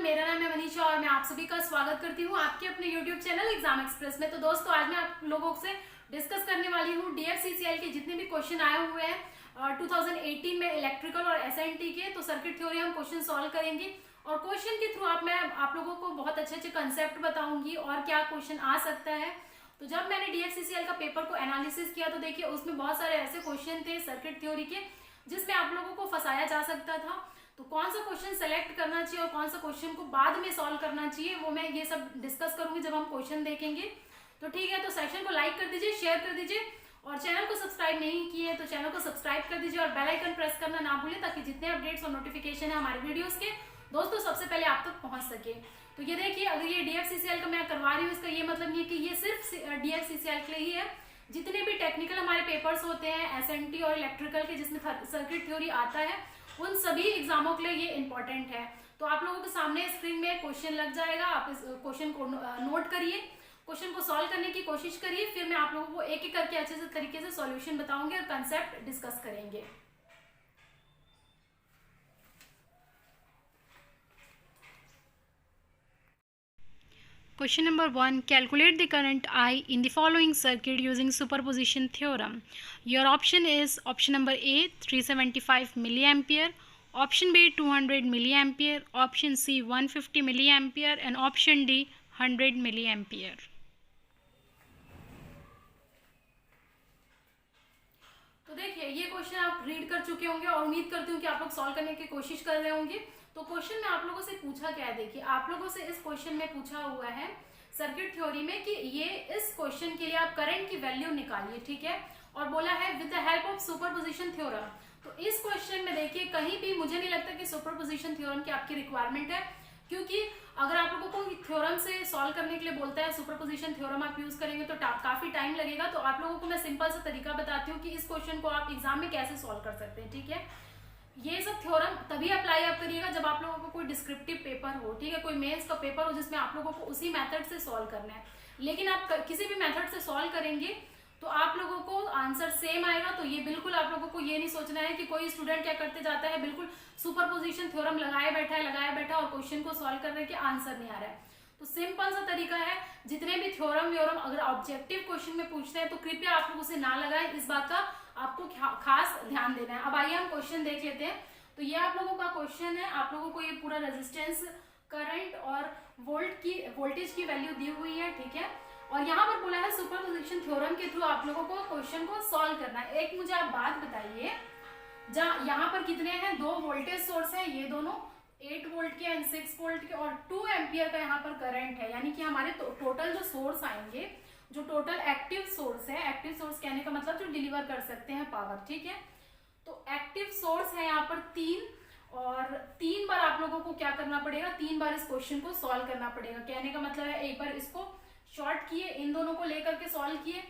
मेरा नाम है मनीषा और मैं आप सभी का स्वागत करती हूँ आपके अपने YouTube चैनल एग्जाम एक्सप्रेस में। तो दोस्तों आज मैं आप लोगों से डिस्कस करने वाली हूँ DFCCL के जितने भी क्वेश्चन आए हुए हैं 2018 में इलेक्ट्रिकल और SNT के। तो सर्किट थ्योरी हम क्वेश्चन सॉल्व करेंगे और क्वेश्चन के थ्रू मैं आप लोगों को बहुत अच्छे अच्छे कंसेप्ट बताऊंगी और क्या क्वेश्चन आ सकता है। तो जब मैंने DFCCL का पेपर को एनालिसिस किया तो देखिए उसमें बहुत सारे ऐसे क्वेश्चन थे सर्किट थ्योरी के जिसमें आप लोगों को फंसाया जा सकता था। तो कौन सा क्वेश्चन सेलेक्ट करना चाहिए और कौन सा क्वेश्चन को बाद में सॉल्व करना चाहिए वो मैं ये सब डिस्कस करूंगी जब हम क्वेश्चन देखेंगे। तो ठीक है, तो सेशन को लाइक कर दीजिए, शेयर कर दीजिए और चैनल को सब्सक्राइब नहीं किए तो चैनल को सब्सक्राइब कर दीजिए और बेल आइकन प्रेस करना ना भूलें ताकि जितने अपडेट्स और नोटिफिकेशन है हमारे वीडियोस के दोस्तों सबसे पहले आप तक पहुंच सके। तो ये देखिए, अगर ये DFCCL का मैं करवा रही हूँ इसका ये मतलब नहीं है कि ये सिर्फ DFCCL के लिए ही है। जितने भी टेक्निकल हमारे पेपर्स होते हैं SNT और इलेक्ट्रिकल के जिसमें सर्किट थ्योरी आता है उन सभी एग्जामों के लिए ये इंपॉर्टेंट है। तो आप लोगों के सामने स्क्रीन में क्वेश्चन लग जाएगा, आप इस क्वेश्चन को नोट करिए, क्वेश्चन को सॉल्व करने की कोशिश करिए, फिर मैं आप लोगों को एक एक करके अच्छे से तरीके से सॉल्यूशन बताऊंगी और कंसेप्ट डिस्कस करेंगे। Question number 1. Calculate the current I in the following circuit using superposition theorem. Your option is option number A 375 milliampere, option B 200 milliampere, option C 150 milliampere and option D 100 milliampere. तो देखिए ये question आप read कर चुके होंगे और उम्मीद करती हूँ कि आप लोग सॉल्व करने की कोशिश कर रहे होंगे। तो क्वेश्चन में आप लोगों से पूछा क्या है, देखिए आप लोगों से इस क्वेश्चन में पूछा हुआ है सर्किट थ्योरी में कि ये इस क्वेश्चन के लिए आप करंट की वैल्यू निकालिए, ठीक है, और बोला है with the help of superposition theorem. तो इस क्वेश्चन में देखिए कहीं भी मुझे नहीं लगता कि सुपरपोजिशन थ्योरम की आपकी रिक्वायरमेंट है, क्योंकि अगर आप लोगों को थ्योरम से सॉल्व करने के लिए बोलता है सुपरपोजिशन थ्योरम आप यूज करेंगे तो काफी टाइम लगेगा। तो आप लोगों को मैं सिंपल सा तरीका बताती हूँ कि इस क्वेश्चन को आप एग्जाम में कैसे सॉल्व कर सकते हैं, ठीक है। ये सब थ्योरम तभी अप्लाई आप करिएगा जब आप लोगों को कोई डिस्क्रिप्टिव पेपर हो, ठीक है, कोई मेंस का पेपर हो जिसमें आप लोगों को उसी मेथड से सॉल्व करना है। लेकिन आप किसी भी मेथड से सॉल्व करेंगे तो आप लोगों को आंसर सेम आएगा। तो ये बिल्कुल आप लोगों को ये नहीं सोचना है कि कोई स्टूडेंट क्या करते जाता है बिल्कुल सुपरपोजिशन थ्योरम लगाया बैठा और क्वेश्चन को सॉल्व करने के आंसर नहीं आ रहा है। तो सिंपल सा तरीका है, जितने भी थ्योरम व्योरम अगर ऑब्जेक्टिव क्वेश्चन में पूछते हैं तो कृपया आप लोगों से ना लगाएं, इस बात का आपको खास ध्यान देना है। अब आइए हम क्वेश्चन देख लेते हैं। तो ये आप लोगों का क्वेश्चन है, आप लोगों को ये पूरा रेजिस्टेंस, करंट और वोल्टेज की वैल्यू दी हुई है, ठीक है, और यहाँ पर बोला है सुपरपोजिशन थ्योरम के थ्रू आप लोगों को क्वेश्चन को सॉल्व करना है। एक मुझे आप बात बताइए, जहाँ यहाँ पर कितने हैं, दो वोल्टेज सोर्स है, ये दोनों 8 वोल्ट के एंड 6 वोल्ट के और 2 एम्पियर का यहाँ पर करंट है, यानी कि हमारे टोटल जो सोर्स आएंगे, जो टोटल एक्टिव सोर्स है, एक्टिव सोर्स कहने का मतलब जो डिलीवर कर सकते हैं पावर, ठीक है। तो एक्टिव सोर्स है यहाँ पर 3 और 3 बार आप लोगों को क्या करना पड़ेगा, 3 बार इस क्वेश्चन को सॉल्व करना पड़ेगा। कहने का मतलब है एक बार इसको शॉर्ट किए, इन दोनों को लेकर के सॉल्व किए,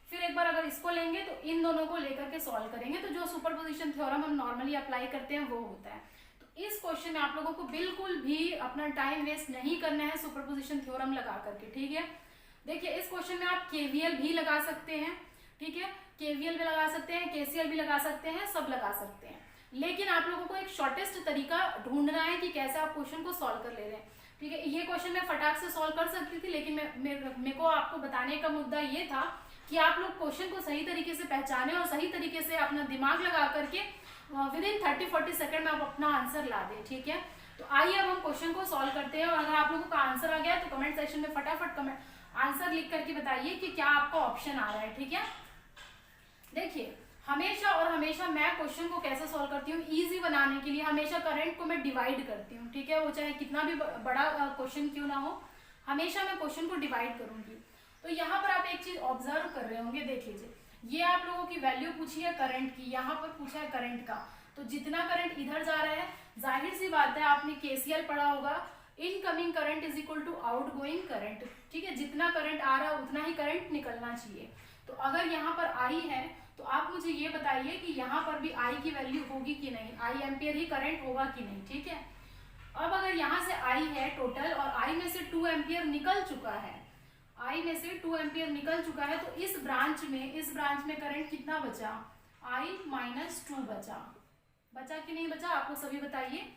फिर एक बार अगर इसको लेंगे तो इन दोनों को लेकर के सॉल्व करेंगे। तो जो सुपरपोजिशन थ्योरम हम नॉर्मली अप्लाई करते हैं वो होता है। तो इस क्वेश्चन में आप लोगों को बिल्कुल भी अपना टाइम वेस्ट नहीं करना है सुपरपोजिशन थ्योरम लगा करके, ठीक है। देखिए इस क्वेश्चन में आप KVL भी लगा सकते हैं, ठीक है, KVL भी लगा सकते हैं, KCL भी लगा सकते हैं, सब लगा सकते हैं, लेकिन आप लोगों को एक शॉर्टेस्ट तरीका ढूंढना है कि कैसे आप क्वेश्चन को सॉल्व कर ले रहे हैं, ठीक है। ये क्वेश्चन मैं फटाक से सॉल्व कर सकती थी, लेकिन मेरे को आपको बताने का मुद्दा ये था कि आप लोग क्वेश्चन को सही तरीके से पहचाने और सही तरीके से अपना दिमाग लगा करके विद इन 30-40 सेकंड में आप अपना आंसर ला दें, ठीक है। तो आइए अब हम क्वेश्चन को सॉल्व करते हैं और अगर आप लोगों का आंसर आ गया तो कमेंट सेक्शन में फटाफट आंसर लिख करके बताइए कि क्या आपका ऑप्शन आ रहा है, ठीक है। देखिए हमेशा मैं क्वेश्चन को कैसे सॉल्व करती हूँ, इजी बनाने के लिए हमेशा करंट को मैं डिवाइड करती हूँ, ठीक है, वो चाहे कितना भी बड़ा क्वेश्चन क्यों ना हो, हमेशा मैं क्वेश्चन को डिवाइड करूंगी। तो यहाँ पर आप एक चीज ऑब्जर्व कर रहे होंगे, देख लीजिए, ये आप लोगों की वैल्यू पूछी है करंट की, यहाँ पर पूछा है करंट का। तो जितना करंट इधर जा रहा है, जाहिर सी बात है आपने KCL पढ़ा होगा, incoming current is equal to outgoing current, ठीक है, जितना करंट आ रहा है उतना ही करंट निकलना चाहिए। तो अगर यहाँ पर I है तो आप मुझे ये बताइए कि यहाँ पर भी I की वैल्यू होगी कि नहीं, I एम्पियर ही करंट होगा कि नहीं, ठीक है। अब अगर यहाँ से I है टोटल और I में से 2 एम्पियर निकल चुका है, I में से 2 एम्पियर निकल चुका है, तो इस ब्रांच में करंट कितना बचा, I - 2 बचा कि नहीं बचा, आप लोग सभी बताइए।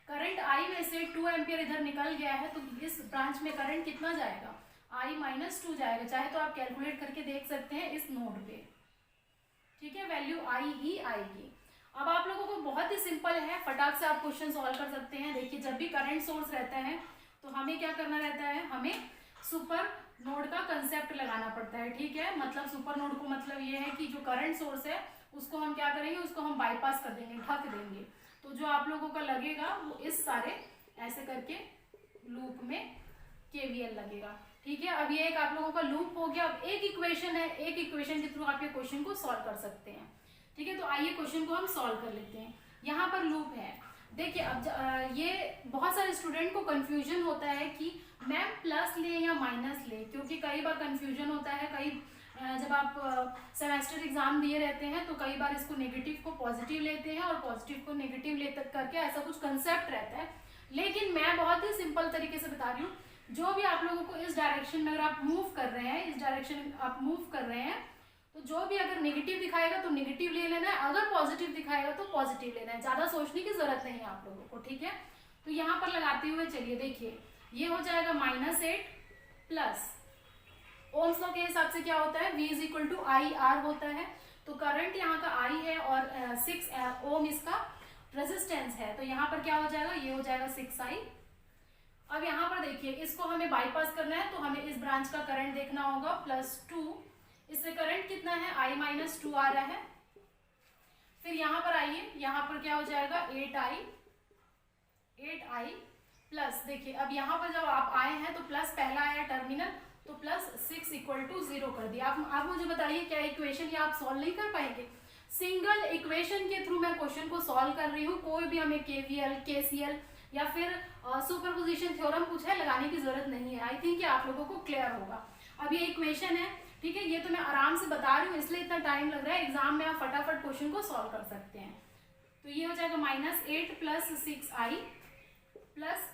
करंट आई में से 2 एम्पियर इधर निकल गया है, तो इस ब्रांच में करंट कितना जाएगा, I-2 जाएगा। चाहे तो आप कैलकुलेट करके देख सकते हैं इस नोड पे, ठीक है, वैल्यू आई ही आएगी। अब आप लोगों को बहुत ही सिंपल है, फटाक से आप क्वेश्चन सॉल्व कर सकते हैं। देखिए, जब भी करंट सोर्स रहता है तो हमें क्या करना रहता है, हमें सुपर नोड का कंसेप्ट लगाना पड़ता है, ठीक है। मतलब सुपर नोड को मतलब ये है कि जो करंट सोर्स है उसको हम क्या करेंगे, उसको हम बाईपास कर देंगे, ढक देंगे। तो जो आप लोगों का लगेगा वो इस सारे ऐसे करके लूप में केवीएल लगेगा, ठीक है। अब ये एक आप लोगों का लूप हो गया। अब एक इक्वेशन है, एक इक्वेशन के थ्रू आप ये क्वेश्चन को सॉल्व कर सकते हैं, ठीक है। तो आइए क्वेश्चन को हम सॉल्व कर लेते हैं। यहाँ पर लूप है, देखिए। अब ये बहुत सारे स्टूडेंट को कंफ्यूजन होता है कि मैम प्लस ले या माइनस ले, क्योंकि कई बार कंफ्यूजन होता है। कई जब आप सेमेस्टर एग्जाम दिए रहते हैं तो कई बार इसको नेगेटिव को पॉजिटिव लेते हैं और पॉजिटिव को नेगेटिव ले तक करके ऐसा कुछ कंसेप्ट रहता है। लेकिन मैं बहुत ही सिंपल तरीके से बता रही हूँ, जो भी आप लोगों को इस डायरेक्शन में अगर आप मूव कर रहे हैं, इस डायरेक्शन आप मूव कर रहे हैं, तो जो भी अगर नेगेटिव दिखाएगा तो नेगेटिव ले लेना है, अगर पॉजिटिव दिखाएगा तो पॉजिटिव लेना है। ज़्यादा सोचने की जरूरत नहीं है आप लोगों को, ठीक है। तो यहाँ पर लगाते हुए चलिए, देखिए ये हो जाएगा -8 प्लस ओम्स लॉ के हिसाब से क्या होता है, V = IR होता है। तो करंट यहाँ का I है और 6 ओम इसका रेजिस्टेंस है, तो यहाँ पर क्या हो जाएगा, ये हो जाएगा 6I। अब यहाँ पर देखिए, इसको हमें बाईपास करना है तो हमें इस ब्रांच का करंट देखना होगा, +2। इससे करंट कितना है, I-2 आ रहा है। फिर यहाँ पर आइए, यहाँ पर क्या हो जाएगा, 8I प्लस, देखिए अब यहाँ पर जब आप आए हैं तो प्लस पहला आया टर्मिनल, तो +6 = 0 कर दिया। आप मुझे बताइए, क्या इक्वेशन ये आप सॉल्व नहीं कर पाएंगे? सिंगल इक्वेशन के थ्रू मैं क्वेश्चन को सॉल्व कर रही हूँ। कोई भी हमें केवीएल, केसीएल या फिर सुपरपोजिशन थ्योरम पूछा है, लगाने की जरूरत नहीं है। आई थिंक आप लोगों को क्लियर होगा। अब ये इक्वेशन है, ठीक है, ये तो मैं आराम से बता रही हूँ इसलिए इतना टाइम लग रहा है। एग्जाम में आप फटाफट क्वेश्चन को सॉल्व कर सकते हैं। तो ये हो जाएगा -8 + 6I +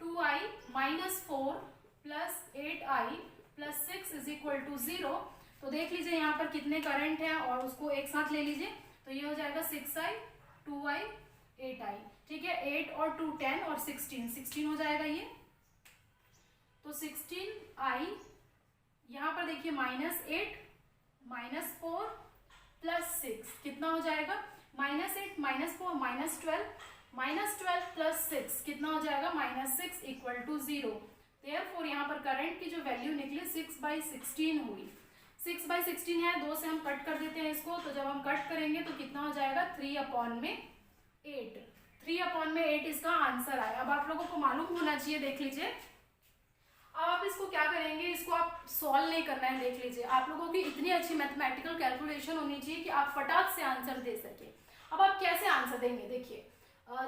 2I - 4 + 8I + 6 = 0। तो देख लीजिए यहाँ पर कितने करंट हैं और उसको एक साथ ले लीजिए। तो ये हो जाएगा 6I, 2I, 8I, ठीक है। 8 और 2 10 और 16 हो जाएगा ये। तो 16I, यहाँ पर देखिए -8 -4 + 6 कितना हो जाएगा, -8 -4 -12 -12 + 6 कितना हो जाएगा, -6 = 0। देयरफॉर यहाँ पर करंट की जो वैल्यू निकली 6/16 हुई। 6/16 है, 2 से हम कट कर देते हैं इसको। तो जब हम कट करेंगे तो कितना हो जाएगा, 3/8। 3/8 इसका आंसर आया। अब आप लोगों को मालूम होना चाहिए, देख लीजिए। अब आप इसको क्या करेंगे, इसको आप सॉल्व नहीं करना है। देख लीजिए, आप लोगों की इतनी अच्छी मैथमेटिकल कैलकुलेशन होनी चाहिए कि आप फटाक से आंसर दे सके। अब आप कैसे आंसर देंगे, देखिए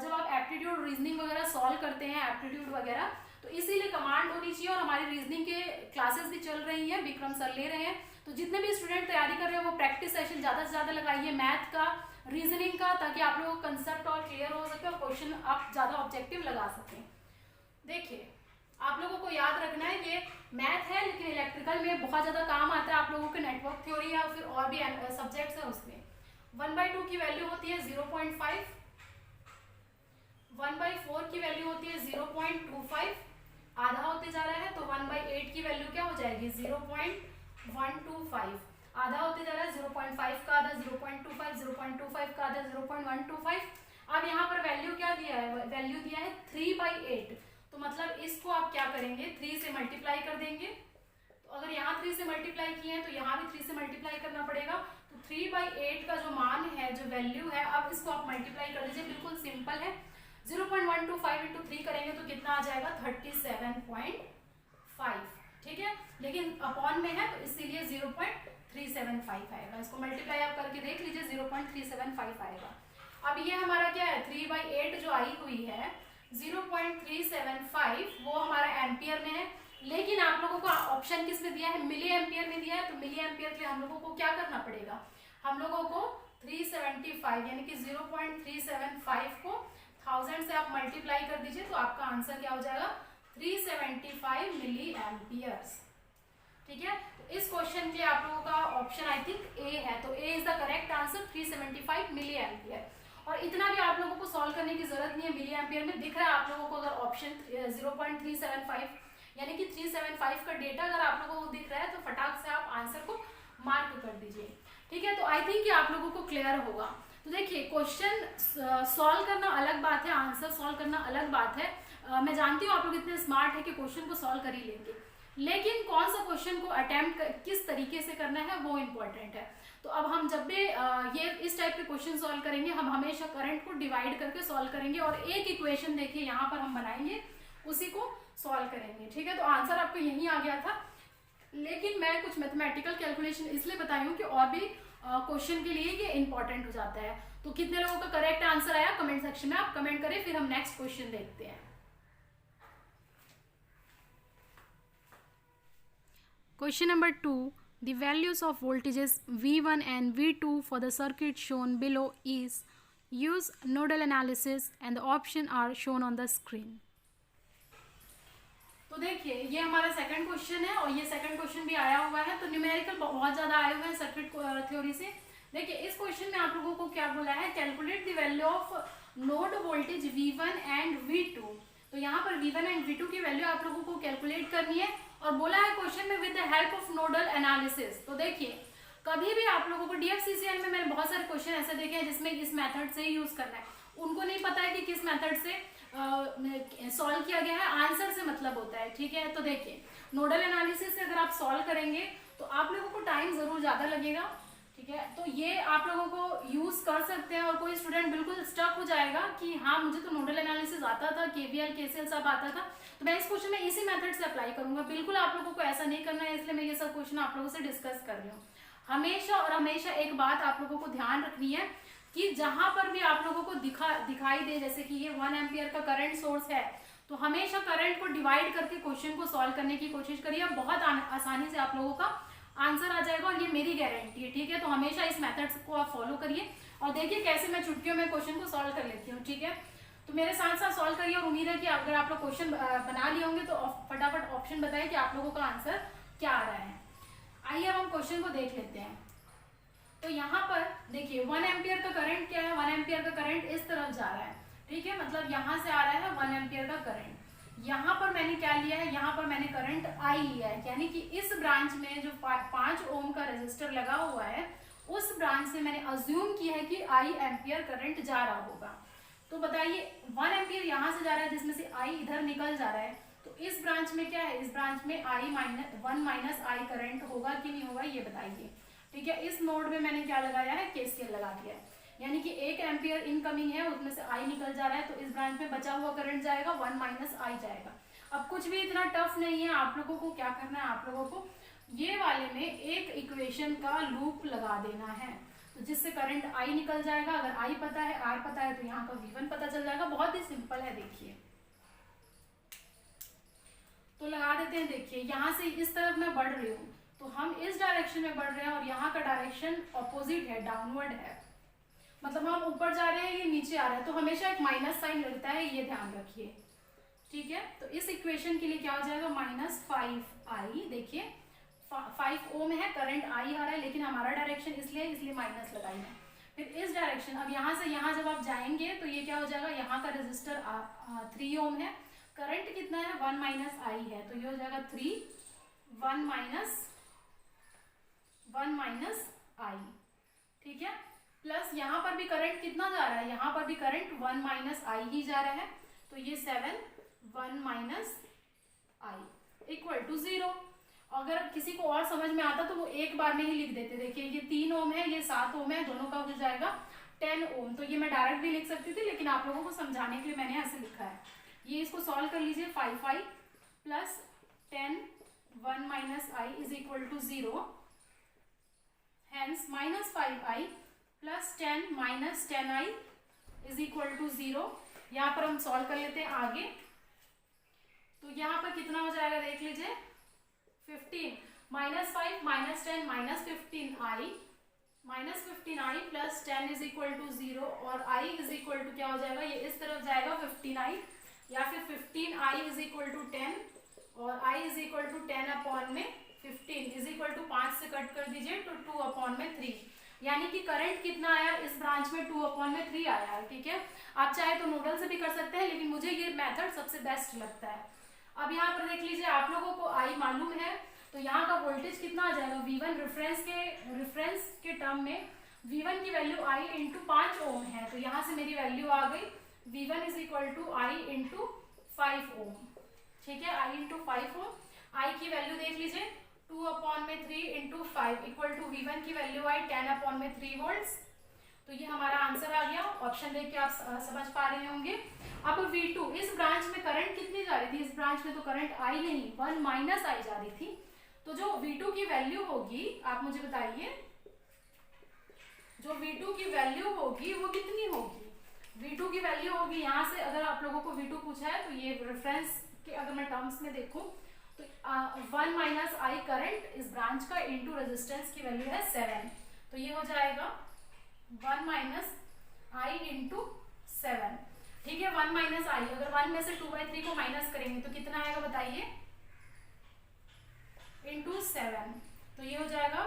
जब आप एप्टीट्यूड, रीजनिंग वगैरह सॉल्व करते हैं, एप्टीट्यूड वगैरह, तो इसीलिए कमांड होनी चाहिए। और हमारी रीजनिंग के क्लासेस भी चल रही हैं, विक्रम सर ले रहे हैं। तो जितने भी स्टूडेंट तैयारी कर रहे हैं वो प्रैक्टिस सेशन ज़्यादा से ज़्यादा लगाइए, मैथ का, रीजनिंग का, ताकि आप लोगों का कंसेप्ट और क्लियर हो सके और क्वेश्चन आप ज़्यादा ऑब्जेक्टिव लगा सकें। देखिए, आप लोगों को याद रखना है ये मैथ है, लेकिन इलेक्ट्रिकल में बहुत ज़्यादा काम आता है आप लोगों के। नेटवर्क थ्योरी या फिर और भी सब्जेक्ट्स है, उसमें 1/2 की वैल्यू होती है 0.5, 1/4 की वैल्यू होती है 0.25, आधा होते जा रहा है तो 1/8 की वैल्यू क्या हो जाएगी, 0.125, आधा होते जा रहा है, 0.5 का आधा 0.25, 0.25 का आधा 0.125। अब यहाँ पर वैल्यू क्या दिया है, वैल्यू दिया है 3/8। तो मतलब इसको आप क्या करेंगे, 3 से मल्टीप्लाई कर देंगे। तो अगर यहाँ 3 से मल्टीप्लाई किए हैं तो यहाँ भी 3 से मल्टीप्लाई करना पड़ेगा। तो 3/8 का जो मान है, जो वैल्यू है, अब इसको आप मल्टीप्लाई कर दीजिए, बिल्कुल सिंपल है। 0.125 × 3 करेंगे तो कितना आ जाएगा, 37.5, ठीक है। लेकिन अपॉन में है तो इसीलिए 0.375 आएगा। इसको मल्टीप्लाई आप करके देख लीजिए, 0.375 आएगा। अब ये हमारा क्या है, 3/8 जो आई हुई है 0.375, वो हमारा एम्पियर में है। लेकिन आप लोगों को ऑप्शन किस में दिया है, मिली एम्पियर में दिया है। तो मिली एम्पियर के लिए हम लोगों को क्या करना पड़ेगा, हम लोगों को 375 यानी कि 0.375 को 1000 से आप मल्टीप्लाई कर दीजिए तो आपका आंसर क्या हो जाएगा, 375 मिली एम्पियर्स, ठीक है। तो इस क्वेश्चन के लिए आप लोगों का ऑप्शन आई थिंक ए है, तो A is the correct answer, 375 milliampere. और इतना भी आप लोगों को सॉल्व करने की जरूरत नहीं है, मिली एम्पियर में दिख रहा है आप लोगों को। अगर ऑप्शन 0.375 यानी कि 375 का डेटा अगर आप लोगों को दिख रहा है तो फटाक से आप आंसर को मार्क कर दीजिए, ठीक है। तो आई थिंक कि आप लोगों को क्लियर होगा। तो देखिए, क्वेश्चन सॉल्व करना अलग बात है, आंसर सॉल्व करना अलग बात है। मैं जानती हूँ आप लोग इतने स्मार्ट है कि क्वेश्चन को सॉल्व कर ही लेंगे, लेकिन कौन सा क्वेश्चन को अटेम्प्ट किस तरीके से करना है वो इम्पोर्टेंट है। तो अब हम जब भी ये इस टाइप के क्वेश्चन सॉल्व करेंगे, हम हमेशा करंट को डिवाइड करके सॉल्व करेंगे और एक इक्वेशन देखिए यहाँ पर हम बनाएंगे, उसी को सॉल्व करेंगे, ठीक है। तो आंसर आपको यही आ गया था, लेकिन मैं कुछ मैथमेटिकल कैलकुलेशन इसलिए बताई हूँ कि और भी क्वेश्चन के लिए ये इंपॉर्टेंट हो जाता है। तो कितने लोगों का करेक्ट आंसर आया कमेंट सेक्शन में आप कमेंट करें, फिर हम नेक्स्ट क्वेश्चन देखते हैं। Question number 2. The values of voltages V1 and V2 for the circuit shown below is use nodal analysis and the options are shown on the screen. तो देखिए, ये हमारा सेकंड क्वेश्चन है और ये सेकंड क्वेश्चन भी आया हुआ है। तो न्यूमेरिकल बहुत ज्यादा आए हुए हैं सर्किट थ्योरी से। देखिए, इस क्वेश्चन में आप लोगों को क्या बोला है, calculate the value of node voltage V1 and V2। तो यहाँ पर V1 एंड V2 की वैल्यू आप लोगों को कैलकुलेट करनी है और बोला है क्वेश्चन में with the help of nodal analysis. तो देखिए, कभी भी आप लोगों को DFCCL में मैंने बहुत सारे क्वेश्चन ऐसे देखे हैं जिसमें इस मेथड से ही यूज करना है। उनको नहीं पता है कि किस मेथड से सॉल्व किया गया है, आंसर से मतलब होता है, ठीक है। तो देखिए, नोडल एनालिसिस से अगर आप सॉल्व करेंगे तो आप लोगों को टाइम जरूर ज्यादा लगेगा, ठीक है। तो ये आप लोगों को यूज कर सकते हैं और कोई स्टूडेंट बिल्कुल स्टक हो जाएगा कि हाँ मुझे तो नोडल एनालिसिस आता था, KVL KCL सब आता था, तो मैं इस क्वेश्चन में इसी मेथड से अप्लाई करूंगा। बिल्कुल आप लोगों को ऐसा नहीं करना है, इसलिए मैं ये सब क्वेश्चन आप लोगों से डिस्कस कर रही हूँ। हमेशा और हमेशा एक बात आप लोगों को ध्यान रखनी है कि जहां पर भी आप लोगों को दिखाई दे, जैसे कि ये 1 एम्पियर का करंट सोर्स है, तो हमेशा करंट को डिवाइड करके क्वेश्चन को सॉल्व करने की कोशिश करिए, बहुत आसानी से आप लोगों का आंसर आ जाएगा और ये मेरी गारंटी है, ठीक है। तो हमेशा इस मेथड को आप फॉलो करिए और देखिए कैसे मैं चुटकियों में क्वेश्चन को सॉल्व कर लेती हूँ, ठीक है। तो मेरे साथ साथ सॉल्व करिए और उम्मीद है कि अगर आप लोग क्वेश्चन बना लिए होंगे तो फटाफट ऑप्शन बताइए कि आप लोगों का आंसर क्या आ रहा है। आइए अब हम क्वेश्चन को देख लेते हैं। तो यहाँ पर देखिए 1 एम्पियर का करंट क्या है, 1 एम्पियर का करंट इस तरफ जा रहा है, ठीक है, मतलब यहाँ से आ रहा है 1 एम्पियर का करंट। यहाँ पर मैंने क्या लिया है, यहाँ पर मैंने करंट I लिया है, यानी कि इस ब्रांच में जो 5 ओम का रेजिस्टर लगा हुआ है उस ब्रांच से मैंने अज्यूम किया है कि I एम्पियर करंट जा रहा होगा। तो बताइए 1 एम्पियर यहाँ से जा रहा है जिसमें से I इधर निकल जा रहा है, तो इस ब्रांच में क्या है, इस ब्रांच में 1 माइनस I करंट होगा कि नहीं होगा ये बताइए, ठीक है। इस नोड में मैंने क्या लगाया है, KCL लगा दिया है, यानी कि 1 एम्पियर इनकमिंग है उसमें से I निकल जा रहा है, तो इस ब्रांच में बचा हुआ करंट जाएगा 1 माइनस I जाएगा। अब कुछ भी इतना टफ नहीं है, आप लोगों को क्या करना है, आप लोगों को ये वाले में एक इक्वेशन का लूप लगा देना है, तो जिससे करंट I निकल जाएगा। अगर I पता है, R पता है, तो यहाँ का V1 पता चल जाएगा। बहुत ही सिंपल है, देखिए तो लगा देते हैं। देखिए यहाँ से इस तरफ मैं बढ़ रही हूँ तो हम इस डायरेक्शन में बढ़ रहे हैं और यहाँ का डायरेक्शन ऑपोजिट है, डाउनवर्ड है, मतलब हम ऊपर जा रहे हैं, ये नीचे आ रहा है, तो हमेशा एक माइनस साइन लगता है, ये ध्यान रखिए, ठीक है। तो इस इक्वेशन के लिए क्या हो जाएगा, -5I। देखिए 5 ओम है, करंट I आ रहा है, लेकिन हमारा डायरेक्शन इसलिए माइनस लगाई है। फिर इस डायरेक्शन, अब यहाँ से यहाँ जब आप जाएंगे तो ये क्या हो जाएगा, यहाँ का रेजिस्टर 3 ओम है, करंट कितना है 1 माइनस I है, तो ये हो जाएगा 3 1 माइनस I, ठीक है। प्लस यहाँ पर भी करंट कितना जा रहा है, यहाँ पर भी करंट 1 माइनस I ही जा रहा है, तो ये 7 1 माइनस I इक्वल टू 0। अगर किसी को और समझ में आता तो वो एक बार में ही लिख देते। देखिए ये 3 ओम है, ये 7 ओम है, दोनों का हो जाएगा 10 ओम। तो ये मैं डायरेक्ट भी लिख सकती थी, लेकिन आप लोगों को समझाने के लिए मैंने ऐसे लिखा है। ये इसको सॉल्व कर लीजिए, 5I plus 10 1 minus I is equal to 0, hence -5I plus 10 minus 10I is equal to 0। यहाँ पर हम सॉल्व कर लेते हैं आगे, तो यहाँ पर कितना हो जाएगा देख लीजिए, 15 -5 -10 -15I plus 10 is equal to 0 और I इज इक्वल टू क्या हो जाएगा, ये इस तरफ जाएगा 15I, या फिर 15I इज इक्वल टू 10 और I is equal to 10 upon में 15 इज इक्वल टू 5 से कट कर दीजिए तो 2 अपॉन में 3। यानी कि करंट कितना आया इस ब्रांच में 2/3 आया है। ठीक है, आप चाहे तो नोडल से भी कर सकते हैं, लेकिन मुझे ये मेथड सबसे बेस्ट लगता है। अब यहाँ पर देख लीजिए, आप लोगों को आई मालूम है, तो यहाँ का वोल्टेज कितना आ जाएगा, V1 रेफरेंस के टर्म में V1 की वैल्यू I इंटू 5 ओम है, तो यहाँ से मेरी वैल्यू आ गई V1 is equal to I into 5 ohm. ठीक है, I इंटू 5 ओम, I की वैल्यू देख लीजिए 2/3 इंटू 5 इक्वल टू V1 की वैल्यू आई 10/3 वोल्ट्स। तो ये हमारा आंसर आ गया। ऑप्शन देख के आप समझ पा रहे होंगे। अब V2, इस ब्रांच में करंट कितनी जा रही थी, इस ब्रांच में तो करंट आई नहीं 1 माइनस आई जा रही थी, तो जो V2 की वैल्यू होगी, आप मुझे बताइए, जो V2 की वैल्यू होगी वो कितनी होगी। V2 की वैल्यू होगी, यहाँ से अगर आप लोगों को V2 पूछा है तो ये रेफरेंस के अगर मैं टर्म्स में देखूं तो 1 माइनस आई करंट इस ब्रांच का इंटू रेजिस्टेंस की वैल्यू है 7, तो ये हो जाएगा 1 माइनस आई इंटू 7। ठीक है, 1 माइनस आई, अगर 1 में से 2/3 को माइनस करेंगे तो कितना आएगा बताइए, इंटू 7, तो ये हो जाएगा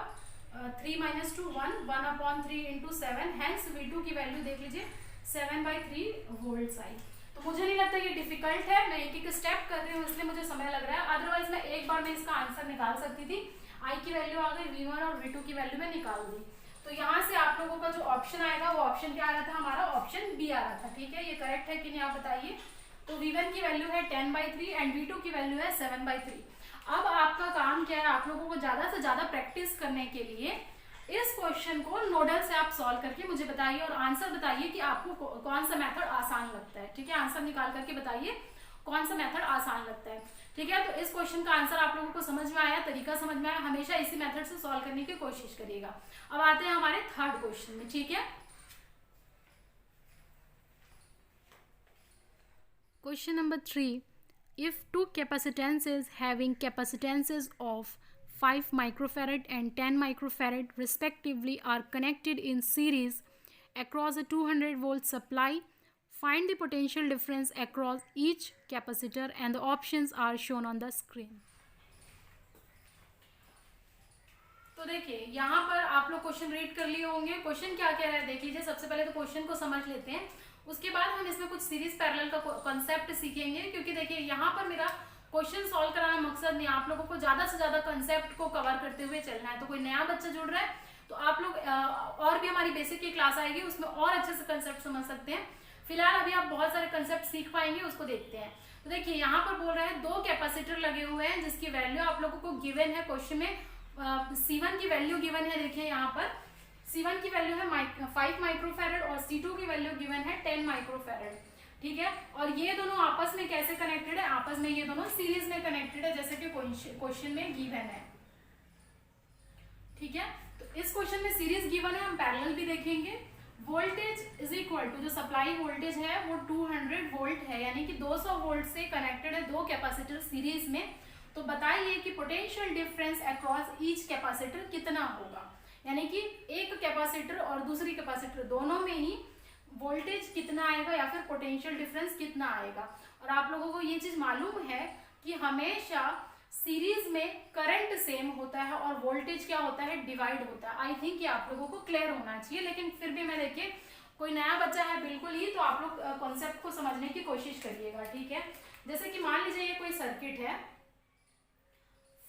3 माइनस 2 1, 1/3 इंटू 7, हैंस V2 की वैल्यू देख लीजिए 7/3 वोल्ट्स आई। तो मुझे नहीं लगता ये डिफिकल्ट है, मैं एक एक स्टेप कर रही हूँ इसलिए मुझे समय लग रहा है, अदरवाइज मैं एक बार में इसका आंसर निकाल सकती थी। आई की वैल्यू आ गई, V1 और V2 की वैल्यू में निकाल दी। तो यहाँ से आप लोगों का जो ऑप्शन आएगा वो ऑप्शन क्या आ रहा था, हमारा ऑप्शन बी आ रहा था। ठीक है, ये करेक्ट है कि नहीं आप बताइए। तो V1 की वैल्यू है 10/3 एंड V2 की वैल्यू है 7/3। अब आपका काम क्या है, आप लोगों को ज्यादा से ज्यादा प्रैक्टिस करने के लिए इस क्वेश्चन को नोडल से आप सॉल्व करके मुझे बताइए और आंसर बताइए कि आपको कौन सा मेथड आसान लगता है। ठीक है, आंसर निकाल करके बताइए कौन सा मेथड आसान लगता है। ठीक है, तो इस क्वेश्चन का आंसर आप लोगों को समझ में आया, तरीका समझ में आया, हमेशा इसी मेथड से सॉल्व करने की कोशिश करिएगा। अब आते हैं हमारे थर्ड क्वेश्चन में। ठीक है, Question number 3. If two capacitances having capacitances of 5 microfarad and 10 microfarad respectively are connected in series across a 200 volt supply, find the potential difference across each capacitor, and the options are shown on the screen. तो देखिए यहाँ पर आप लोग question read कर लिए होंगे। Question क्या कह रहा है देख लीजिए। सबसे पहले तो क्वेश्चन को समझ लेते हैं, उसके बाद हम इसमें कुछ सीरीज पैरेलल का कॉन्सेप्ट सीखेंगे, क्योंकि देखिए यहाँ पर मेरा क्वेश्चन सॉल्व कराना मकसद नहीं, आप लोगों को ज्यादा से ज्यादा कंसेप्ट को कवर करते हुए चलना है। तो कोई नया बच्चा जुड़ रहा है तो आप लोग और भी हमारी बेसिक की क्लास आएगी, उसमें और अच्छे से कंसेप्ट समझ सकते हैं। फिलहाल अभी आप बहुत सारे कंसेप्ट सीख पाएंगे, उसको देखते हैं। तो देखिए यहाँ पर बोल रहा है 2 कैपेसिटर लगे हुए हैं जिसकी वैल्यू आप लोगों को गिवन है क्वेश्चन में। C1 की वैल्यू गिवन है, देखिए यहाँ पर C1 की वैल्यू है 5 माइक्रोफैरड और C2 की वैल्यू गिवन है 10 माइक्रोफैरड। ठीक है, और ये दोनों आपस में कैसे कनेक्टेड है, आपस में ये दोनों सीरीज में कनेक्टेड है, जैसे कि क्वेश्चन में गिवन है। ठीक है, तो इस क्वेश्चन में सीरीज गिवन है, हम पैरेलल भी देखेंगे। वोल्टेज इज इक्वल टू, जो सप्लाई वोल्टेज है वो 200 वोल्ट है, यानी कि 200 वोल्ट से कनेक्टेड है 2 कैपेसिटर सीरीज में। तो बताइए कि potential difference across each capacitor कितना होगा, यानी कि एक कैपेसिटर और दूसरी कैपेसिटर दोनों में ही वोल्टेज कितना आएगा या फिर पोटेंशियल डिफरेंस कितना आएगा। और आप लोगों को ये चीज मालूम है कि हमेशा सीरीज में करंट सेम होता है और वोल्टेज क्या होता है, डिवाइड होता है। आई थिंक ये आप लोगों को क्लियर होना चाहिए, लेकिन फिर भी मैं देखिए कोई नया बच्चा है बिल्कुल ही, तो आप लोग कॉन्सेप्ट को समझने की कोशिश करिएगा। ठीक है, जैसे कि मान लीजिए ये कोई सर्किट है,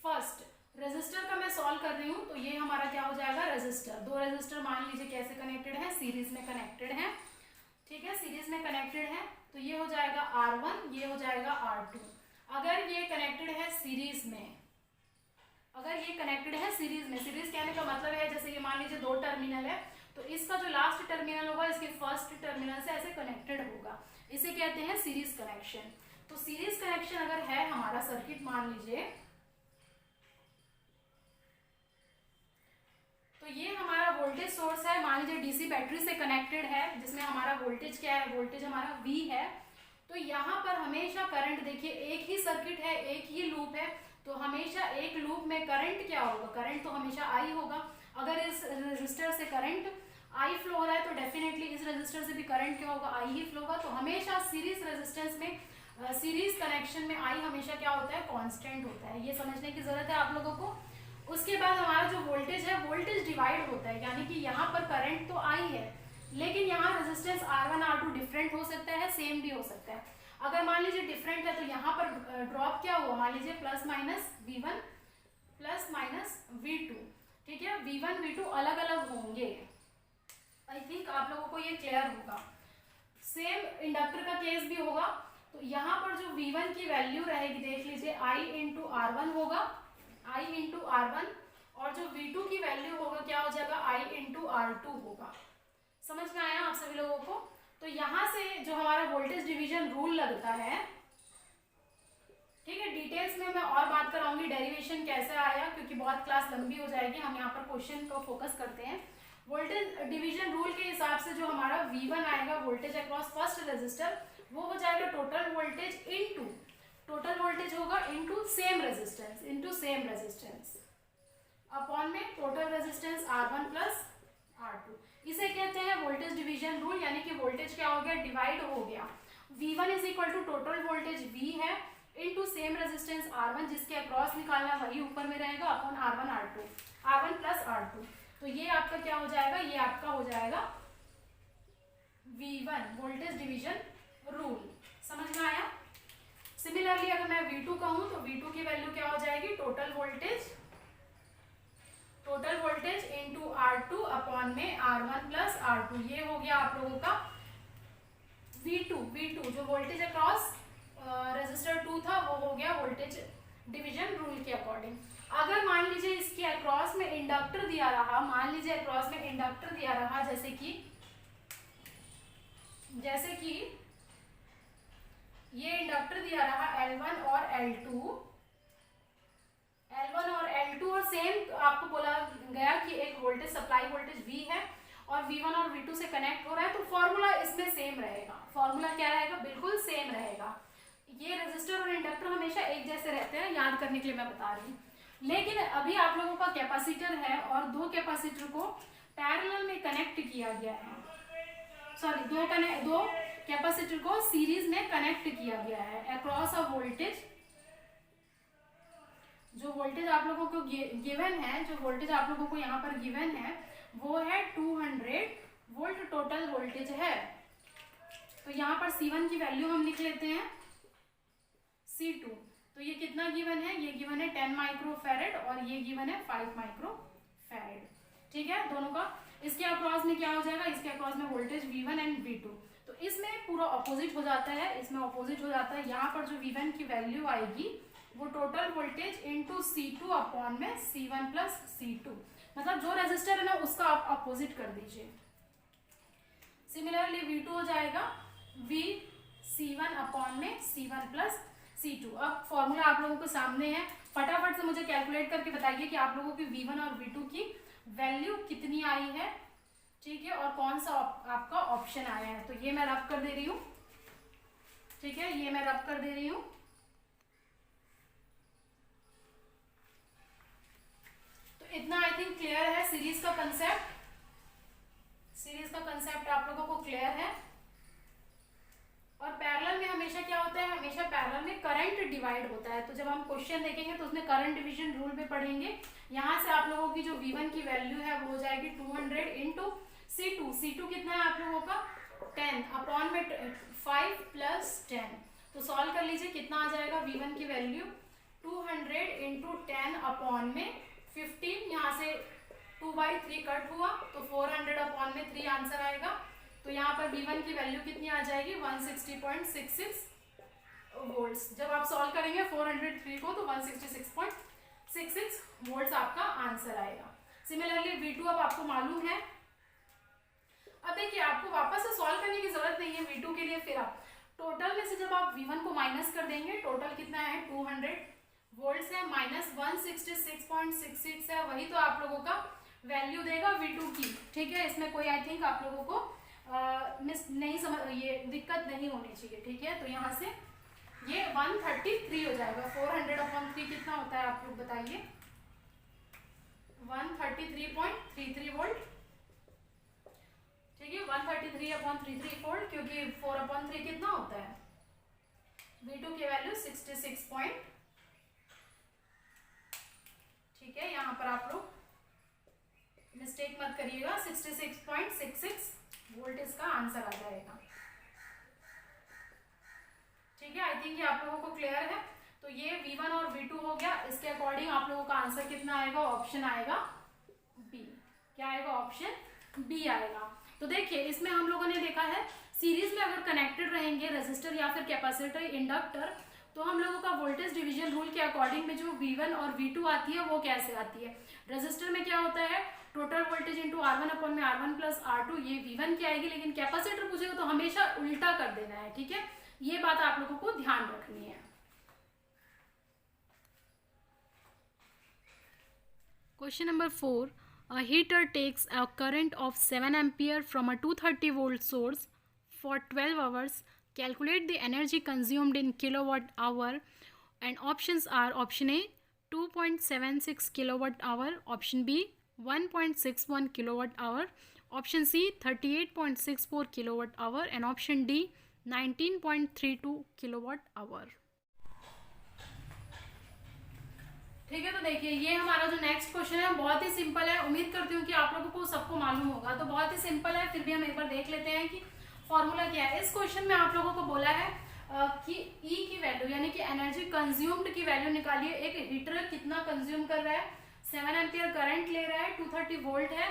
फर्स्ट रेजिस्टर का मैं सॉल्व कर रही हूँ, तो ये हमारा क्या हो जाएगा, रेजिस्टर। 2 रेजिस्टर मान लीजिए कैसे कनेक्टेड है, सीरीज में कनेक्टेड है। ठीक है, सीरीज में कनेक्टेड है, तो ये हो जाएगा R1, ये हो जाएगा R2। अगर ये कनेक्टेड है सीरीज में, अगर ये कनेक्टेड है सीरीज में, सीरीज कहने का मतलब है जैसे ये मान लीजिए 2 टर्मिनल है, तो इसका जो लास्ट टर्मिनल होगा इसके फर्स्ट टर्मिनल से ऐसे कनेक्टेड होगा, इसे कहते हैं सीरीज कनेक्शन। तो सीरीज कनेक्शन अगर है हमारा सर्किट, मान लीजिए तो ये हमारा वोल्टेज सोर्स है, मान लीजिए डीसी बैटरी से कनेक्टेड है, जिसमें हमारा वोल्टेज क्या है, वोल्टेज हमारा V है। तो यहाँ पर हमेशा करंट, देखिए एक ही सर्किट है, एक ही लूप है, तो हमेशा एक लूप में करंट क्या होगा, करंट तो हमेशा I होगा। अगर इस रेजिस्टर से करंट I फ्लो हो रहा है तो डेफिनेटली इस रेजिस्टर से भी करंट क्या होगा, I ही फ्लो होगा। तो हमेशा सीरीज रेजिस्टेंस में, सीरीज कनेक्शन में I हमेशा क्या होता है, कांस्टेंट होता है। ये समझने की जरूरत है आप लोगों को। उसके बाद हमारा जो वोल्टेज है, वोल्टेज डिवाइड होता है, यानी कि यहाँ पर करंट तो आई है, लेकिन यहाँ रेजिस्टेंस R1 R2 डिफरेंट हो सकता है, सेम भी हो सकता है। अगर मान लीजिए डिफरेंट है तो यहाँ पर ड्रॉप क्या हुआ, मान लीजिए plus minus V1 plus minus V2, ठीक है। V1 V2 अलग अलग होंगे। आई थिंक आप लोगों को ये क्लियर होगा। सेम इंडक्टर का केस भी होगा। तो यहाँ पर जो V1 की वैल्यू रहेगी, देख लीजिए I इंटू R1 होगा, I इंटू R1, और जो V2 की वैल्यू होगा क्या हो जाएगा, I इंटू R2 होगा। समझ में आया आप सभी लोगों को? तो यहाँ से जो हमारा वोल्टेज डिवीजन रूल लगता है, ठीक है, डिटेल्स में मैं और बात कराऊंगी डेरिवेशन कैसे आया, क्योंकि बहुत क्लास लंबी हो जाएगी, हम यहाँ पर क्वेश्चन को फोकस करते हैं। वोल्टेज डिवीजन रूल के हिसाब से जो हमारा V1 आएगा, वोल्टेज अक्रॉस फर्स्ट रेजिस्टर, वो हो जाएगा total voltage into, total voltage होगा into same resistance, into same resistance upon में total resistance R1 plus R2। इसे कहते हैं वोल्टेज डिवीजन रूल, यानी कि वोल्टेज क्या हो गया, डिवाइड हो गया। V1 is equal to total voltage V है इनटू सेम रेजिस्टेंस R1, जिसके अक्रॉस निकालना वही ऊपर में रहेगा, upon R1 R2, R1 plus R2। तो ये आपका क्या हो जाएगा, ये आपका हो जाएगा V1 वोल्टेज डिवीजन रूल। समझ में आया? सिमिलरली अगर मैं V2 कहूँ तो V2 की वैल्यू क्या हो जाएगी, total voltage into R2 upon में R1 प्लस R2। ये हो गया आप लोगों का V2 जो वोल्टेज अक्रॉस रेजिस्टर 2 था, वो हो गया वोल्टेज डिवीजन रूल के अकॉर्डिंग। अगर मान लीजिए इसके अक्रॉस में इंडक्टर दिया रहा, मान लीजिए अक्रॉस में इंडक्टर दिया रहा, जैसे कि ये इंडक्टर दिया रहा L1 और L2, और सेम आपको बोला गया कि एक वोल्टेज सप्लाई वोल्टेज V है और V1 और V2 से कनेक्ट हो रहा है, तो फॉर्मूला इसमें सेम रहेगा। फॉर्मूला क्या रहेगा, बिल्कुल सेम रहेगा। ये रेजिस्टर और इंडक्टर हमेशा एक जैसे रहते हैं, याद करने के लिए मैं बता रही हूँ। लेकिन अभी आप लोगों का कैपेसिटर है और दो कैपेसिटर को पैरेलल में कनेक्ट किया गया है, सॉरी दो कैपेसिटर को सीरीज में कनेक्ट किया गया है अक्रॉस अ वोल्टेज। जो वोल्टेज आप लोगों को गिवन है, जो वोल्टेज आप लोगों को यहाँ पर गिवन है, वो है 200 वोल्ट टोटल वोल्टेज है। तो यहाँ पर C1 की वैल्यू हम लिख लेते हैं C2। तो ये कितना गिवन है, ये गिवन है 10 माइक्रोफैरेड और ये गिवन है 5 माइक्रोफैरेड, ठीक है दोनों का। इसके अक्रॉस में क्या हो जाएगा, इसके अक्रॉस में वोल्टेज V1 एंड V2, तो इसमें पूरा ऑपोजिट हो जाता है, इसमें ऑपोजिट हो जाता है। यहाँ पर जो V1 की वैल्यू आएगी वो total voltage into C2 upon में C1 प्लस C2, मतलब जो रेजिस्टर है ना उसका आप अपोजिट कर दीजिए। सिमिलरली V2 हो जाएगा V C1 अपॉन में C1 प्लस C2। अब फॉर्मूला आप लोगों के सामने है, फटाफट से मुझे कैलकुलेट करके बताइए कि आप लोगों की V1 और V2 की वैल्यू कितनी आई है, ठीक है, और कौन सा आपका ऑप्शन आया है। तो ये मैं रब कर दे रही हूँ, ठीक है, ये मैं रब कर दे रही हूँ। तो इतना आई थिंक क्लियर है सीरीज का कंसेप्ट। सीरीज का कंसेप्ट आप लोगों को क्लियर है। और पैरेलल में हमेशा क्या होता है, हमेशा पैरेलल में करंट डिवाइड होता है। तो जब हम क्वेश्चन देखेंगे तो उसमें करंट डिवीजन रूल में पढ़ेंगे। यहाँ से आप लोगों की जो V1 की वैल्यू है वो हो जाएगी 200 इंटू C2। C2 कितना है आप लोगों का 10 अपॉन में 5 प्लस 10। तो सॉल्व कर लीजिए कितना आ जाएगा V1 की वैल्यू 200 इंटू 10 अपॉन में 15। यहाँ से 2/3 कट हुआ तो 400 अपॉन में 3 आंसर आएगा। तो यहाँ पर V1 की वैल्यू कितनी आ जाएगी 160.66 वोल्ट्स। जब आप सॉल्व करेंगे 403 को तो 166.66 वोल्ट्स आपका आंसर आएगा। सिमिलरली V2 अब आपको मालूम है। अब देखिए आपको वापस से सॉल्व करने की जरूरत नहीं है V2 के लिए। फिर आप टोटल में से जब आप V1 को माइनस कर देंगे, टोटल कितना है 200 वोल्ट्स है माइनस 166.66 है, वही तो आप लोगों का वैल्यू देगा V2 की, ठीक है। इसमें कोई आई थिंक आप लोगों को मिस नहीं समझ, ये दिक्कत नहीं होनी चाहिए, ठीक है। तो यहाँ से ये 133 हो जाएगा। 400/3 कितना होता है आप लोग बताइए 133.33 वोल्ट, ठीक है। 133/33 वोल्ट, क्योंकि 4/3 कितना होता है V2 की वैल्यू 66. ठीक है, यहाँ पर आप लोग मिस्टेक मत करिएगा, 66.66 वोल्ट इसका आंसर आ जाएगा। ठीक है, आई थिंक ये आप लोगों को क्लियर है। तो ये V1 और V2 हो गया। इसके अकॉर्डिंग आप लोगों का आंसर कितना आएगा? ऑप्शन आएगा बी। क्या आएगा? ऑप्शन बी आएगा। तो देखिए इसमें हम लोगों ने देखा है सीरीज में अगर कनेक्टेड रहेंगे रेजिस्टर या फिर कैपेसिटर, इंडक्टर, तो हम लोगों का वोल्टेज डिवीजन रूल के अकॉर्डिंग में जो V1 और V2 आती है वो कैसे आती है? रेजिस्टर में क्या होता है? Total voltage into R1 upon में R1 प्लस R2, ये V1 की आएगी। लेकिन कैपेसिटर पूछेगा तो हमेशा उल्टा कर देना है। ठीक है, ये बात आप लोगों को ध्यान रखनी है। Question number 4. A heater takes a current of 7 ampere from a 230 volt source for 12 hours. Calculate the energy consumed in kilowatt hour, and options are option A 2.76 kilowatt hour, option B 1.61 kilowatt hour, option C 38.64 kilowatt hour, and option D 19.32 kilowatt hour. ठीक है, तो देखिए ये हमारा जो next question है बहुत ही simple है। उम्मीद करती हूँ कि आप लोगों को सबको मालूम होगा। तो बहुत ही सिंपल है, फिर भी हम एक बार देख लेते हैं कि फॉर्मूला क्या है। इस क्वेश्चन में आप लोगों को बोला है कि E की वैल्यू यानी कि एनर्जी कंज्यूम्ड की वैल्यू निकालिए। एक हीटर कितना कंज्यूम कर रहा है? 7 एम्पियर करंट ले रहा है, 230 वोल्ट है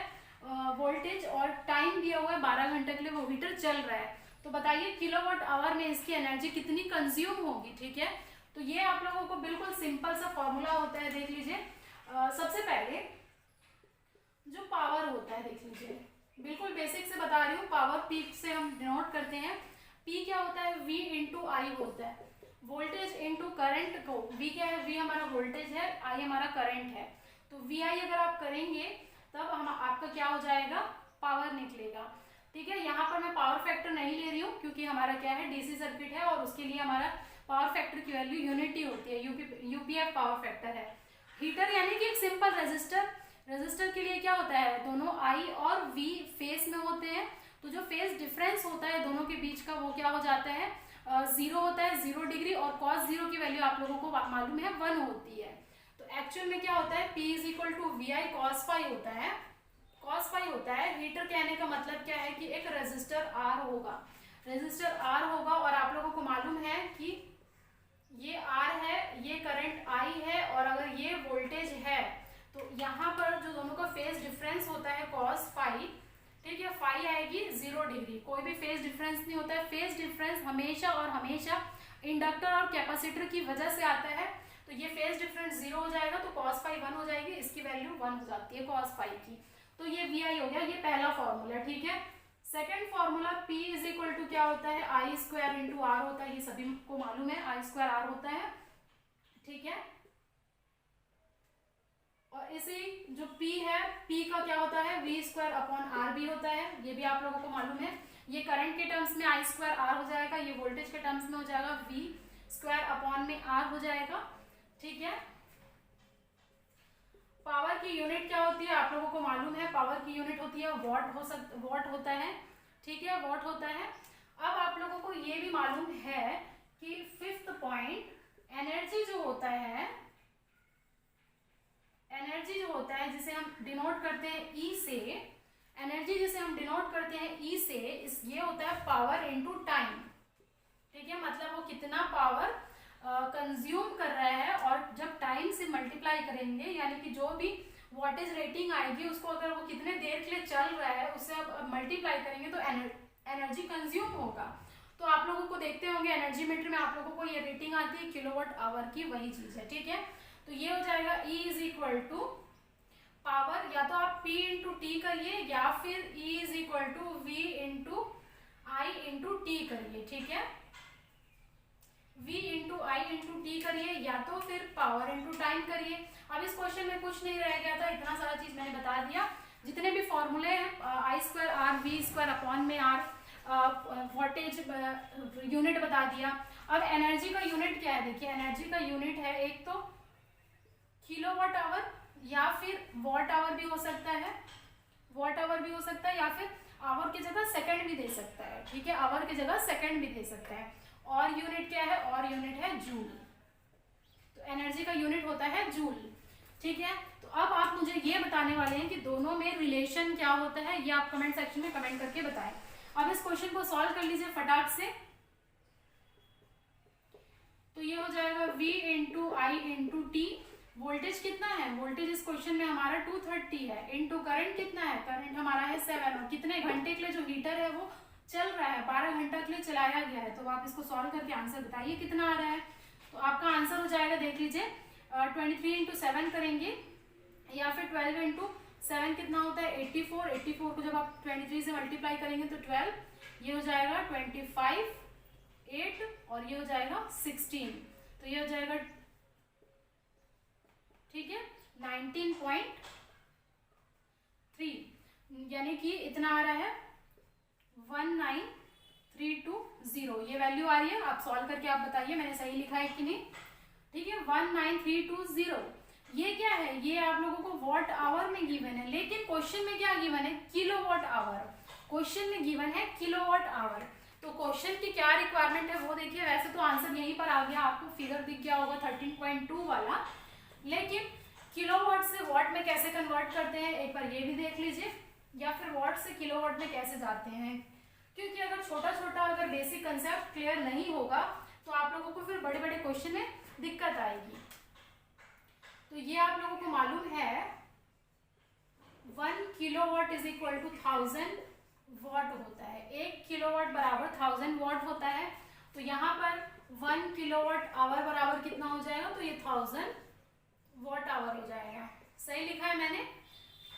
वोल्टेज, और टाइम दिया हुआ है 12 घंटे के लिए वो हीटर चल रहा है। तो बताइए किलोवाट आवर में इसकी एनर्जी कितनी कंज्यूम होगी। ठीक है, तो ये आप लोगों को बिल्कुल सिंपल सा फॉर्मूला होता है, देख लीजिए। सबसे पहले जो पावर होता है देख लीजिए, बिल्कुल बेसिक से बता रही हूँ। पावर पी से हम डिनोट करते हैं। पी क्या होता है? V इंटू आई होता है। वोल्टेज इंटू करंट को, V क्या है? V हमारा वोल्टेज है, I हमारा करंट है। तो VI अगर आप करेंगे तब हम आपका क्या हो जाएगा? पावर निकलेगा। ठीक है, यहाँ पर मैं पावर फैक्टर नहीं ले रही हूँ क्योंकि हमारा क्या है? डीसी सर्किट है और उसके लिए हमारा पावर फैक्टर की वैल्यू यूनिटी होती है, यूपीएफ पावर फैक्टर है। हीटर यानी कि एक सिंपल रेजिस्टर। रेजिस्टर के लिए क्या होता है? दोनों I और V फेस में होते हैं। तो जो फेस डिफरेंस होता है दोनों के बीच का वो क्या हो जाता है? 0 होता है, 0 डिग्री। और cos 0 की वैल्यू आप लोगों को मालूम है 1 होती है। तो एक्चुअल में क्या होता है? P is equal to VI cos phi होता है। cos फाई होता है। हीटर कहने का मतलब क्या है कि एक रेजिस्टर R होगा, रेजिस्टर R होगा। और आप लोगों को मालूम है कि ये R है, ये करंट I है, और अगर ये वोल्टेज है तो यहाँ पर जो दोनों का फेज डिफरेंस होता है cos फाई, ठीक है, फाई आएगी 0 डिग्री। कोई भी फेज डिफरेंस नहीं होता है। फेज डिफरेंस हमेशा और हमेशा इंडक्टर और कैपेसिटर की वजह से आता है। तो ये फेज डिफरेंस 0 हो जाएगा तो cos फाई 1 हो जाएगी, इसकी वैल्यू 1 हो जाती है cos फाई की। तो ये VI हो गया, ये पहला फॉर्मूला। ठीक है, second formula P is equal to क्या होता है? I स्क्वायर इंटू R होता है। ये सभी को मालूम है, I स्क्वायर R होता है। ठीक है, और इसी जो P है, P का क्या होता है? V स्क्वायर अपॉन R भी होता है, ये भी आप लोगों को मालूम है। ये करंट के टर्म्स में I स्क्वायर R हो जाएगा, ये वोल्टेज के टर्म्स में हो जाएगा V स्क्वायर अपॉन में R हो जाएगा। ठीक है, पावर की यूनिट क्या होती है आप लोगों को मालूम है? पावर की यूनिट होती है वॉट, वॉट होता है। ठीक है, वॉट होता है। अब आप लोगों को ये भी मालूम है कि फिफ्थ पॉइंट, एनर्जी जो होता है, एनर्जी जो होता है जिसे हम डिनोट करते हैं E से, एनर्जी जिसे हम डिनोट करते हैं E से, ये होता है पावर इनटू टाइम। ठीक है, मतलब वो कितना पावर कंज्यूम कर रहा है, और जब टाइम से मल्टीप्लाई करेंगे यानी कि जो भी वॉटेज रेटिंग आएगी उसको अगर वो कितने देर के लिए चल रहा है उससे अब मल्टीप्लाई करेंगे तो एनर्जी कंज्यूम होगा। तो आप लोगों को देखते होंगे एनर्जी मीटर में आप लोगों को ये रेटिंग आती है किलोवाट आवर की, वही चीज है। ठीक है, तो ये हो जाएगा E is equal to power, या तो आप P इंटू टी करिए या फिर E is equal to V into I into T करिए। ठीक है, V into I into T करिए या तो फिर पावर इंटू टाइम करिए। अब इस क्वेश्चन में कुछ नहीं रह गया था, इतना सारा चीज मैंने बता दिया। जितने भी फॉर्मूले हैं I square R V square upon में R, वोल्टेज यूनिट बता दिया। अब एनर्जी का यूनिट क्या है? देखिए एनर्जी का यूनिट है एक तो किलोवाट आवर या फिर वॉट आवर भी हो सकता है, वॉट आवर भी हो सकता है, या फिर आवर की जगह सेकंड भी दे सकता है। ठीक है, आवर की जगह सेकंड भी दे सकता है। और यूनिट क्या है? और यूनिट है जूल। तो एनर्जी का यूनिट होता है जूल। ठीक है, तो तो अब आप मुझे ये बताने वाले हैं कि दोनों में रिलेशन क्या होता है, ये आप कमेंट सेक्शन में कमेंट करके बताएं। अब इस क्वेश्चन को सॉल्व कर लीजिए फटाक से। तो ये हो जाएगा V into I into T. Voltage कितना है, वोल्टेज इस क्वेश्चन में हमारा 230 है, इंटू करंट कितना है, करंट हमारा है 7, और कितने घंटे के लिए जो हीटर है वो चल रहा है, 12 घंटा के लिए चलाया गया है। तो आप इसको सॉल्व करके आंसर बताइए कितना आ रहा है। तो आपका आंसर हो जाएगा, देख लीजिए, 23 इंटू 7 करेंगे या फिर 12 इंटू 7 कितना होता है 84। 84 को जब आप 23 से मल्टीप्लाई करेंगे तो 12, ये हो जाएगा 25, 8 और ये हो जाएगा 16। तो ये हो जाएगा, ठीक है, 19.3, यानी कि इतना आ रहा है 19320। ये वैल्यू आ रही है। आप सॉल्व करके आप बताइए मैंने सही लिखा है कि नहीं। ठीक है, 19320। ये क्या है, ये आप लोगों को वॉट आवर में गिवन है, लेकिन क्वेश्चन में क्या गिवन है, किलोवाट आवर। क्वेश्चन में गिवन है किलोवाट आवर। तो क्वेश्चन की क्या रिक्वायरमेंट है वो देखिए। वैसे तो आंसर यहीं पर आ गया, आपको फिगर दिख गया होगा 13.2 वाला, लेकिन किलोवाट से वॉट में कैसे कन्वर्ट करते हैं एक बार ये भी देख लीजिए, या फिर वॉट से किलोवाट में कैसे जाते हैं। क्योंकि अगर छोटा छोटा अगर बेसिक कंसेप्ट क्लियर नहीं होगा तो आप लोगों को फिर बड़े बड़े क्वेश्चन में दिक्कत आएगी। तो ये आप लोगों को मालूम है 1 kilowatt is equal to 1000 watt होता है। 1 किलोवाट बराबर 1000 वॉट होता है। तो यहाँ पर 1 किलोवाट आवर बराबर कितना हो जाएगा, तो ये 1000 वॉट आवर हो जाएगा। सही लिखा है मैंने,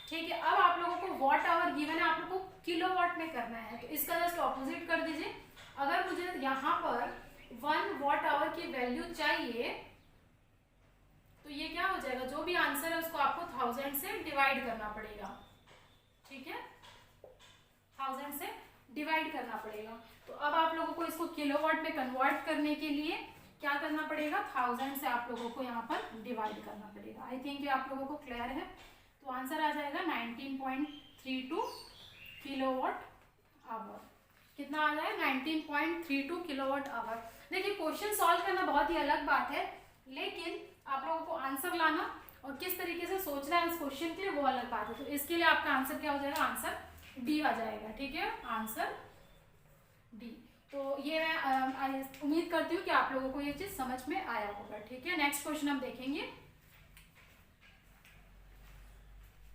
ठीक है। अब आप लोगों को वॉट आवर गिवन है, आप लोगों को किलोवाट में करना है, तो इसका जस्ट ऑपोजिट कर दीजिए। अगर मुझे यहाँ पर 1 वॉट आवर की वैल्यू चाहिए तो ये क्या हो जाएगा, जो भी आंसर है उसको आपको 1000 से डिवाइड करना पड़ेगा। ठीक है, 1000 से डिवाइड करना पड़ेगा। तो अब आप लोगों को इसको किलोवाट में कन्वर्ट करने के लिए क्या करना पड़ेगा, 1000 से आप लोगों को यहाँ पर डिवाइड करना पड़ेगा। आई थिंक ये आप लोगों को क्लियर है। तो आंसर आ जाएगा 19.32 किलोवाट आवर। कितना आ जाएगा, 19.32 किलोवाट आवर। देखिए क्वेश्चन सॉल्व करना बहुत ही अलग बात है, लेकिन आप लोगों को आंसर लाना और किस तरीके से सोचना है उस क्वेश्चन के लिए वो अलग बात है। तो इसके लिए आपका आंसर क्या हो जाएगा, आंसर डी आ जाएगा। ठीक है, आंसर डी। तो ये मैं उम्मीद करती हूँ कि आप लोगों को ये चीज समझ में आया होगा। ठीक है, नेक्स्ट क्वेश्चन हम देखेंगे।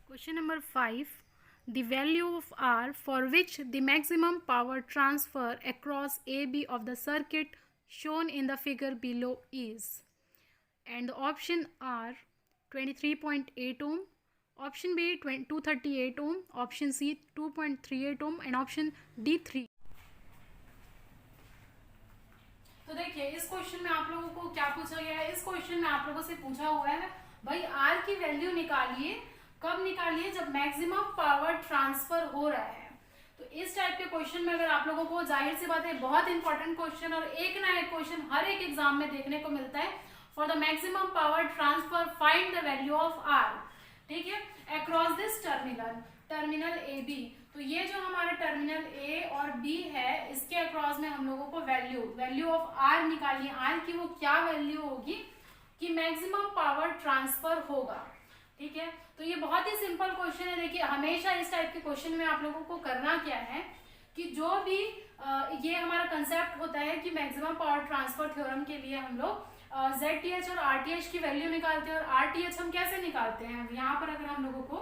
Question number 5. The value of R for which the maximum power transfer across AB of the circuit shown in the figure below is, and the option are 23.8 ohm, option B 238 ohm, option C 2.38 ohm and option D 3. तो देखिए इस question में आप लोगों को क्या पूछा गया है, इस क्वेश्चन में आप लोगों से पूछा हुआ है भाई आर की वैल्यू निकालिए, कब निकालिए, जब मैक्सिमम पावर ट्रांसफर हो रहा है। तो इस टाइप के क्वेश्चन में अगर आप लोगों को, जाहिर सी बात है बहुत इंपॉर्टेंट क्वेश्चन और एक ना एक क्वेश्चन हर एक एग्जाम में देखने को मिलता है। For the maximum power transfer find the value of R. ठीक है, across this terminal A B. तो ये जो हमारा टर्मिनल ए और बी है इसके अक्रॉस में हम लोगों को वैल्यू ऑफ आर निकालिए। आर की वो क्या वैल्यू होगी कि मैक्सिमम पावर ट्रांसफर होगा। ठीक है, तो ये बहुत ही सिंपल क्वेश्चन है। देखिए हमेशा इस टाइप के क्वेश्चन में आप लोगों को करना क्या है कि जो भी ये हमारा कंसेप्ट होता है कि मैक्सिमम पावर ट्रांसफर थ्योरम के लिए हम लोग ZTH और RTH की वैल्यू निकालते हैं। और RTH हम कैसे निकालते हैं, यहाँ पर अगर हम लोगों को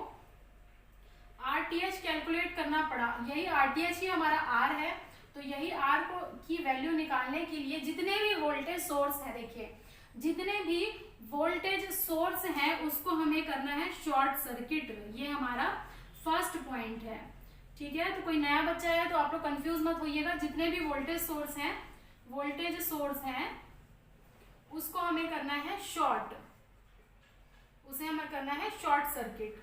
RTH कैलकुलेट करना पड़ा, यही RTH ही हमारा R है। तो यही R को की वैल्यू निकालने के लिए जितने भी वोल्टेज सोर्स है, देखिए जितने भी वोल्टेज सोर्स हैं उसको हमें करना है शॉर्ट सर्किट। ये हमारा फर्स्ट पॉइंट है। ठीक है, तो कोई नया बच्चा है तो आप लोग कंफ्यूज मत होइएगा। जितने भी वोल्टेज सोर्स हैं उसको हमें करना है शॉर्ट, उसे हमें करना है शॉर्ट सर्किट।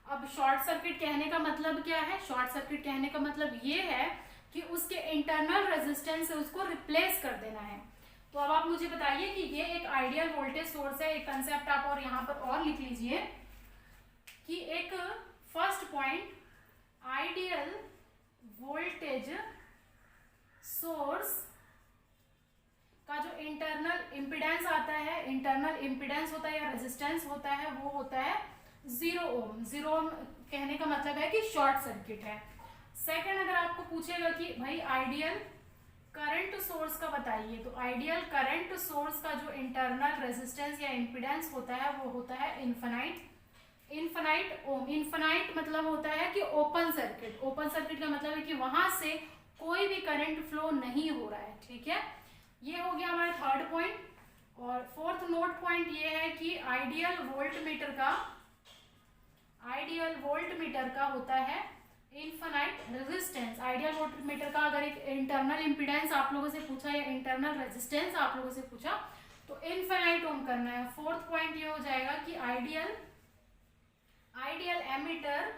अब शॉर्ट सर्किट कहने का मतलब क्या है, शॉर्ट सर्किट कहने का मतलब ये है कि उसके इंटरनल रेजिस्टेंस से उसको रिप्लेस कर देना है। तो अब आप मुझे बताइए कि ये एक आइडियल वोल्टेज सोर्स है। एक कंसेप्ट आप और यहाँ पर और लिख लीजिए कि एक first point ideal voltage source का जो इंटरनल इम्पीडेंस आता है, इंटरनल इम्पीडेंस होता है या रेजिस्टेंस होता है, वो होता है 0 ओम। 0 ओम कहने का मतलब है कि शॉर्ट सर्किट है। सेकंड, अगर आपको पूछेगा कि भाई आइडियल करंट सोर्स का बताइए, तो आइडियल करंट सोर्स का जो इंटरनल रेजिस्टेंस या इम्पीडेंस होता है वो होता है इनफाइनाइट ओम। इनफाइनाइट मतलब होता है कि ओपन सर्किट। ओपन सर्किट का मतलब है कि वहां से कोई भी करंट फ्लो नहीं हो रहा है। ठीक है, ये हो गया हमारा थर्ड पॉइंट। और फोर्थ नोट पॉइंट ये है कि आइडियल वोल्ट मीटर का होता है infinite resistance. Ideal volt meter का अगर एक इंटरनल इम्पीडेंस आप लोगों से पूछा या इंटरनल रेजिस्टेंस आप लोगों से पूछा तो इनफाइनाइट ओम करना है। फोर्थ पॉइंट ये हो जाएगा कि आइडियल एमीटर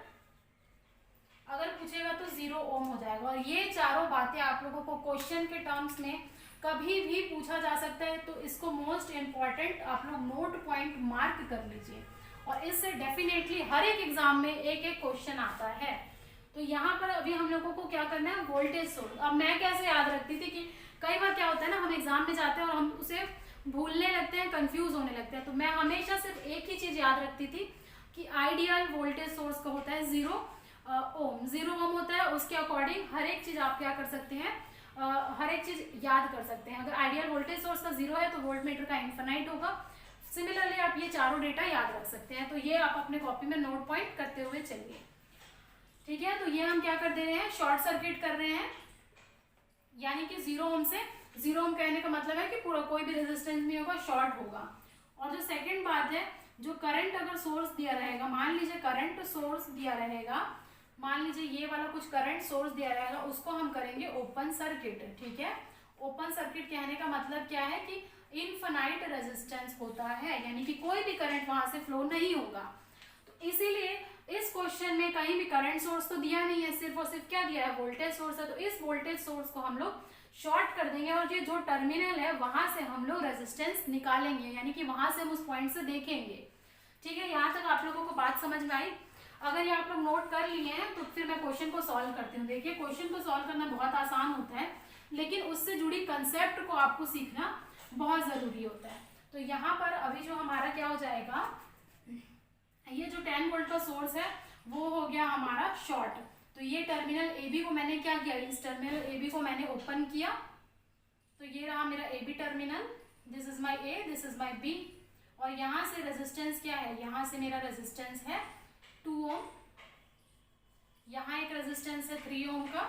अगर पूछेगा तो 0 ओम हो जाएगा। और ये चारों बातें आप लोगों को क्वेश्चन के टर्म्स में कभी भी पूछा जा सकता है, तो इसको मोस्ट इम्पॉर्टेंट आप लोग नोट पॉइंट मार्क कर लीजिए। और इससे डेफिनेटली हर एक एग्जाम में एक एक क्वेश्चन आता है। तो यहाँ पर अभी हम लोगों को क्या करना है, वोल्टेज सोर्स। अब मैं कैसे याद रखती थी कि कई बार क्या होता है ना, हम एग्जाम में जाते हैं और हम उसे भूलने लगते हैं, कंफ्यूज होने लगते हैं। तो मैं हमेशा सिर्फ एक ही चीज याद रखती थी कि आइडियल वोल्टेज सोर्स का होता है 0 ओम। 0 ओम होता है, उसके अकॉर्डिंग हर एक चीज आप क्या कर सकते हैं, हर एक चीज याद कर सकते हैं। अगर आइडियल वोल्टेज सोर्स का 0 है तो वोल्ट मीटर का इनफाइनाइट होगा। सिमिलरली आप ये चारों डेटा याद रख सकते हैं। तो ये आप अपने कॉपी में नोट पॉइंट करते हुए चलिए। ठीक है, तो ये हम क्या कर दे रहे हैं, शॉर्ट सर्किट कर रहे हैं, यानी कि 0 ओम से 0 ओम कहने का मतलब है कि पूरा कोई भी रेजिस्टेंस नहीं होगा, शॉर्ट होगा। और जो सेकंड बात है, जो करंट अगर सोर्स दिया रहेगा, मान लीजिए करंट सोर्स दिया रहेगा, मान लीजिए ये वाला कुछ करंट सोर्स दिया रहेगा, उसको हम करेंगे ओपन सर्किट। ठीक है, ओपन सर्किट कहने का मतलब क्या है कि इनफाइनाइट रेजिस्टेंस होता है, यानी कि कोई भी करंट वहां से फ्लो नहीं होगा। तो इसीलिए इस क्वेश्चन में कहीं भी करंट सोर्स तो दिया नहीं है, सिर्फ और सिर्फ क्या दिया है, वोल्टेज सोर्स है। तो इस वोल्टेज सोर्स को हम लोग शॉर्ट कर देंगे और ये जो टर्मिनल है वहां से हम लोग रेजिस्टेंस निकालेंगे, यानी कि वहां से हम उस पॉइंट से देखेंगे। ठीक है, यहाँ तक आप लोगों को बात समझ में आई। अगर ये आप लोग नोट कर लिए हैं तो फिर मैं क्वेश्चन को सॉल्व करती हूँ। देखिए, क्वेश्चन को सॉल्व करना बहुत आसान होता है, लेकिन उससे जुड़ी कंसेप्ट को आपको सीखना बहुत जरूरी होता है। तो यहाँ पर अभी जो हमारा क्या हो जाएगा, ये जो 10 वोल्ट का सोर्स है वो हो गया हमारा शॉर्ट। तो ये टर्मिनल ए बी को मैंने क्या किया, इस टर्मिनल ए बी को मैंने ओपन किया। तो ये रहा मेरा A B terminal, this is my A, this is my B. और यहाँ से रेजिस्टेंस क्या है, यहाँ से मेरा रेजिस्टेंस है 2 ओम, यहाँ एक रेजिस्टेंस है 3 ओम का।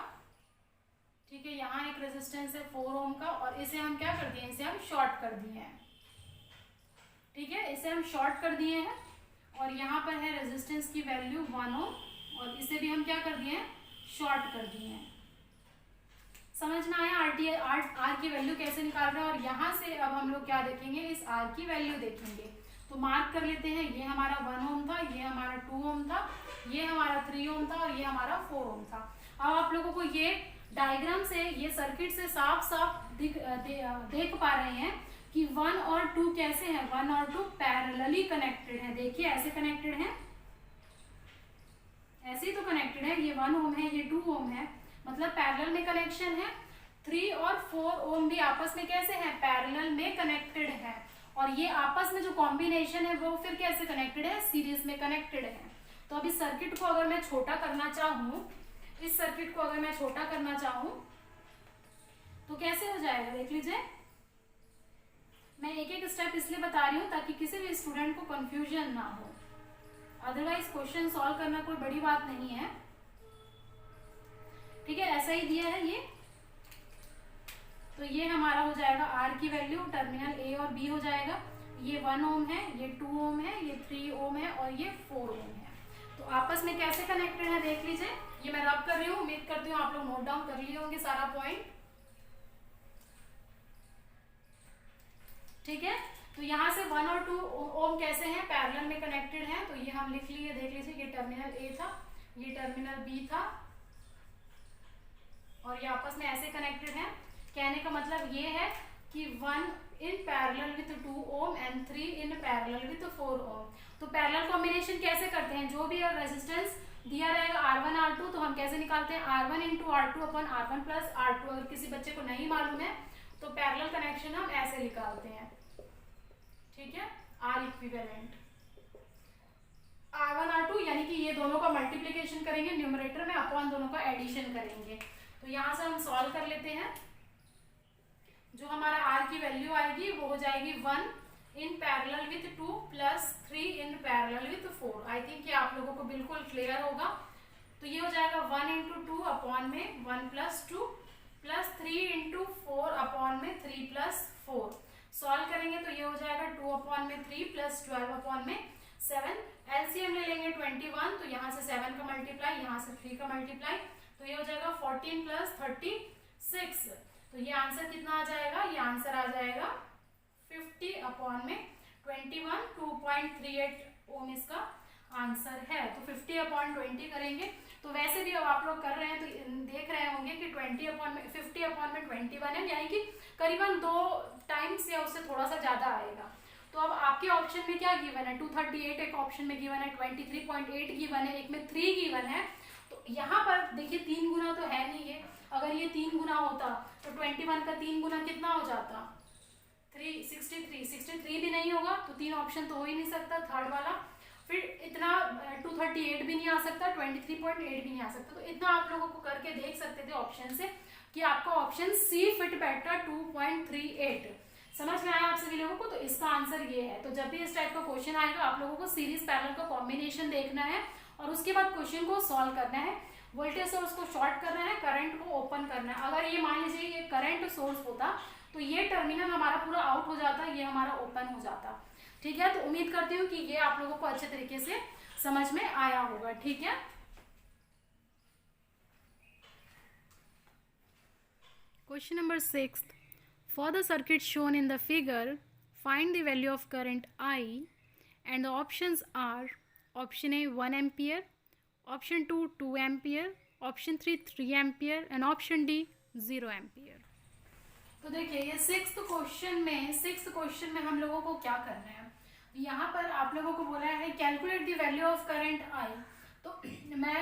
ठीक है, यहाँ एक रेजिस्टेंस है 4 ओम का। और इसे हम क्या कर दिए, इसे हम शॉर्ट कर दिए हैं। ठीक है, इसे हम शॉर्ट कर दिए हैं। और यहाँ पर है रेजिस्टेंस की वैल्यू 1 ओम, और इसे भी हम क्या कर दिए हैं, शॉर्ट कर दिए हैं। समझ में आया आर की वैल्यू कैसे निकाल रहे हैं। और यहाँ से अब हम लोग क्या देखेंगे, इस आर की वैल्यू देखेंगे। तो मार्क कर लेते हैं, ये हमारा 1 ओम था, ये हमारा 2 ओम था, ये हमारा 3 ओम था और ये हमारा 4 ओम था। अब आप लोगों को ये डायग्राम से, ये सर्किट से साफ साफ देख पा रहे हैं कि 1 और 2 कैसे हैं, 1 और 2 पैरेलली कनेक्टेड हैं। देखिए ऐसे कनेक्टेड हैं, ऐसे ही तो कनेक्टेड है। ये 1 ओम है, ये 2 ओम है, मतलब पैरेलल में कनेक्शन है। 3 और 4 ओम भी आपस में कैसे हैं, पैरेलल में कनेक्टेड है। और ये आपस में जो कॉम्बिनेशन है वो फिर कैसे कनेक्टेड है, सीरीज में कनेक्टेड है। तो अब इस सर्किट को अगर मैं छोटा करना चाहूँ, इस सर्किट को अगर मैं छोटा करना चाहूँ तो कैसे हो जाएगा, देख लीजिए। मैं एक एक स्टेप इसलिए बता रही हूँ ताकि किसी भी स्टूडेंट को कंफ्यूजन ना हो, अदरवाइज क्वेश्चन सॉल्व करना कोई बड़ी बात नहीं है। ठीक है, ऐसा ही दिया है ये। तो ये हमारा हो जाएगा आर की वैल्यू, टर्मिनल ए और बी हो जाएगा। ये 1 ओम है, ये 2 ओम है, ये 3 ओम है और ये 4 ओम है। तो आपस में कैसे कनेक्टेड है देख लीजिए। ये मैं रब कर रही हूँ, उम्मीद करती हूँ आप लोग नोट डाउन कर लिए होंगे सारा पॉइंट। ठीक है, तो यहाँ से 1 और 2 ओम कैसे हैं, पैरेलल में कनेक्टेड हैं। तो ये हम लिख लिए, देख लीजिए। ये टर्मिनल ए था, ये टर्मिनल बी था और ये आपस में ऐसे कनेक्टेड हैं। कहने का मतलब ये है कि 1 in parallel with 2 ohm and 3 in parallel with 4 ओम। तो पैरेलल कॉम्बिनेशन कैसे करते हैं, जो भी रेजिस्टेंस दिया रहेगा R1 R2 तो हम कैसे निकालते हैं, R1 इंटू R2 अपन R1 प्लस R2। अगर किसी बच्चे को नहीं मालूम है तो पैरेलल कनेक्शन हम ऐसे निकालते हैं। ठीक है, R इक्विवेलेंट। R1 R2 यानी कि ये दोनों का मल्टीप्लिकेशन करेंगे न्यूमरेटर में, अपॉन दोनों का एडिशन करेंगे। तो यहाँ से हम सॉल्व कर लेते हैं। जो हमारा r की वैल्यू आएगी वो हो जाएगी 1 in parallel with 2 plus 3 in parallel with 4। I think ये आप लोगों को बिल्कुल क्लियर होगा। तो ये हो जाएगा 1 इंटू 2 अपॉन में 1 प्लस 2 प्लस 3 इंटू 4 अपॉन में 3 प्लस 4। सॉल्व करेंगे तो ये हो जाएगा 2 अपॉन में 3 प्लस 12 अपॉन में 7। एलसीएम ले लेंगे 21, तो यहाँ से 7 का मल्टीप्लाई, यहाँ से 3 का मल्टीप्लाई, तो ये हो जाएगा 14 प्लस 36। तो ये आंसर कितना आ जाएगा, ये आंसर आ जाएगा 50 अपॉन में 21, 2.38 ओम इसका आंसर है। तो 50 अपॉन 20 करेंगे। तो वैसे भी अब आप लोग कर रहे हैं तो देख रहे होंगे कि 50 अपॉन में 21 है, यानी कि करीबन 2 टाइम्स या उससे थोड़ा सा ज़्यादा आएगा। तो अब आपके ऑप्शन में क्या गिवन है, 238 एक ऑप्शन में गिवन है, 23.8 गिवन है, एक में 3 गिवन है। तो यहाँ पर देखिए 3 गुना तो है नहीं है। अगर ये 3 गुना होता तो 21 का 3 गुना कितना हो जाता, 63 भी नहीं होगा, तो 3 ऑप्शन तो हो ही नहीं सकता थर्ड वाला। फिर इतना 238 भी नहीं आ सकता, 23.8 भी नहीं आ सकता। तो इतना आप लोगों को करके देख सकते थे ऑप्शन से कि आपका ऑप्शन सी फिट बैठता 2.38। समझ में आया आप सभी लोगों को। तो इसका आंसर ये है। तो जब भी इस टाइप का क्वेश्चन आएगा आप लोगों को सीरीज पैरेलल का कॉम्बिनेशन देखना है और उसके बाद क्वेश्चन को सॉल्व करना है। वोल्टेज सोर्स को शॉर्ट करना है, करंट को ओपन करना है। अगर ये मान लीजिए ये करंट सोर्स होता तो ये टर्मिनल हमारा पूरा आउट हो जाता, ये हमारा ओपन हो जाता। ठीक है, तो उम्मीद करती हूँ कि ये आप लोगों को अच्छे तरीके से समझ में आया होगा। ठीक है, question number 6, for the circuit shown in the figure, find the value of current I, and the options are option A 1 ampere, option 2 2 ampere, option 3 3 ampere and option D 0 ampere। तो देखिए ये सिक्स्थ क्वेश्चन में हम लोगों को क्या करना है, यहाँ पर आप लोगों को बोला है calculate the value of current I. तो मैं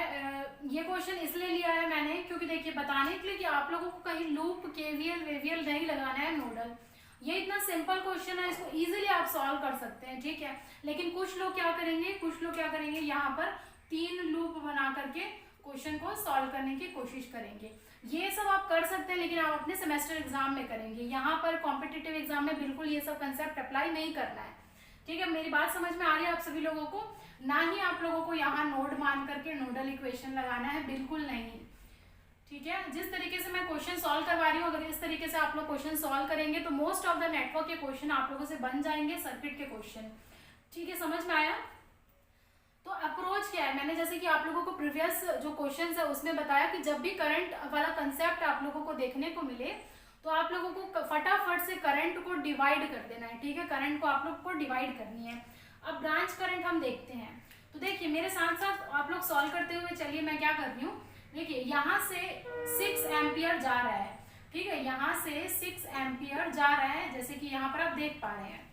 ये क्वेश्चन इसलिए लिया है मैंने क्योंकि देखिए बताने के लिए कि आप लोगों को कहीं लूप केवीएल वेवीएल नहीं लगाना है, नोडल। ये इतना सिंपल क्वेश्चन है, इसको इजीली आप सॉल्व कर सकते हैं। ठीक है, लेकिन कुछ लोग क्या करेंगे यहाँ पर 3 लूप बना करके क्वेश्चन को सॉल्व करने की कोशिश करेंगे। ये सब आप कर सकते हैं लेकिन आप अपने सेमेस्टर एग्जाम में करेंगे। यहाँ पर कॉम्पिटिटिव एग्जाम में बिल्कुल ये सब कंसेप्ट अप्लाई नहीं करना है। ठीक है, मेरी बात समझ में आ रही है आप सभी लोगों को। ना ही आप लोगों को यहाँ नोड मान करके नोडल इक्वेशन लगाना है, बिल्कुल नहीं। ठीक है, जिस तरीके से मैं क्वेश्चन सॉल्व करवा रही हूँ, अगर इस तरीके से आप लोग क्वेश्चन सॉल्व करेंगे तो मोस्ट ऑफ द नेटवर्क के क्वेश्चन आप लोगों से बन जाएंगे, सर्किट के क्वेश्चन। ठीक है, समझ में आया। तो अप्रोच क्या है, मैंने जैसे कि आप लोगों को प्रीवियस जो क्वेश्चन है उसमें बताया कि जब भी करंट वाला कंसेप्ट आप लोगों को देखने को मिले तो आप लोगों को फटाफट से करंट को डिवाइड कर देना है। ठीक है, करंट को आप लोग को डिवाइड करनी है। अब ब्रांच करंट हम देखते हैं। तो देखिए मेरे साथ साथ आप लोग सॉल्व करते हुए चलिए, मैं क्या कर रही हूँ। देखिए यहाँ से 6 एम्पियर जा रहा है। ठीक है, यहाँ से 6 एम्पियर जा रहा है, जैसे कि यहाँ पर आप देख पा रहे हैं।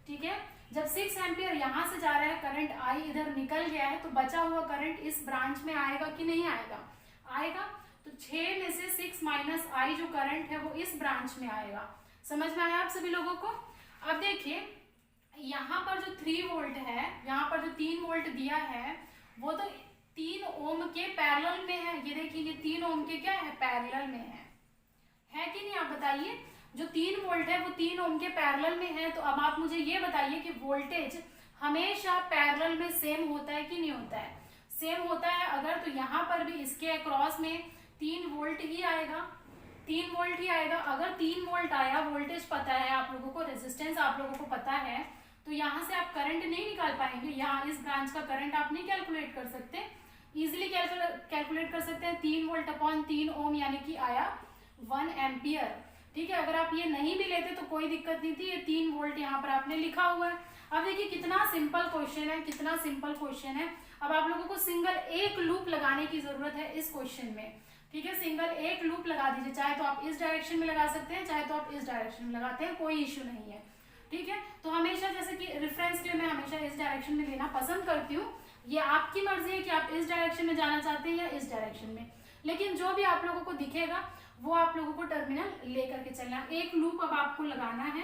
ठीक है, जब 6 एम्पियर यहाँ से जा रहा है, करंट आई इधर निकल गया है, तो बचा हुआ करंट इस ब्रांच में आएगा कि नहीं आएगा, आएगा। तो 6 में से 6 माइनस आई जो करंट है वो इस ब्रांच में आएगा। समझ में आया आप सभी लोगों को। अब देखिए यहाँ पर जो 3 वोल्ट है, यहाँ पर जो 3 वोल्ट दिया है वो तो 3 ओम के पैरेलल में है। ये देखिए ये 3 ओम के क्या है, पैरेलल में है कि नहीं, आप बताइए। जो 3 वोल्ट है वो 3 ओम के पैरेलल में है। तो अब आप मुझे ये बताइए कि वोल्टेज हमेशा पैरेलल में सेम होता है कि नहीं होता है, सेम होता है। अगर तो यहाँ पर भी इसके अक्रॉस में 3 वोल्ट ही आएगा, 3 वोल्ट ही आएगा। अगर 3 वोल्ट आया, वोल्टेज पता है आप लोगों को, रेजिस्टेंस आप लोगों को पता है, तो यहाँ से आप करंट नहीं निकाल पाएंगे। यहाँ इस ब्रांच का करंट आप नहीं कैलकुलेट कर सकते, इजिली कैलकुलेट कर सकते हैं। 3 वोल्ट अपॉन 3 ओम यानी कि आया 1 एम्पियर। ठीक है, अगर आप ये नहीं भी लेते तो कोई दिक्कत नहीं थी, ये 3 वोल्ट यहाँ पर आपने लिखा हुआ है। अब देखिए कितना सिंपल क्वेश्चन है, कितना सिंपल क्वेश्चन है। अब आप लोगों को सिंगल एक लूप लगाने की जरूरत है इस क्वेश्चन में। ठीक है, सिंगल एक लूप लगा दीजिए, चाहे तो आप इस डायरेक्शन में लगा सकते हैं, चाहे तो आप इस डायरेक्शन में लगाते हैं, कोई इश्यू नहीं है। ठीक है, तो हमेशा जैसे कि रेफरेंस के लिए मैं हमेशा इस डायरेक्शन में लेना पसंद करती हूँ। ये आपकी मर्जी है कि आप इस डायरेक्शन में जाना चाहते हैं या इस डायरेक्शन में, लेकिन जो भी आप लोगों को दिखेगा वो आप लोगों को टर्मिनल लेकर के चलना। एक लूप अब आपको लगाना है।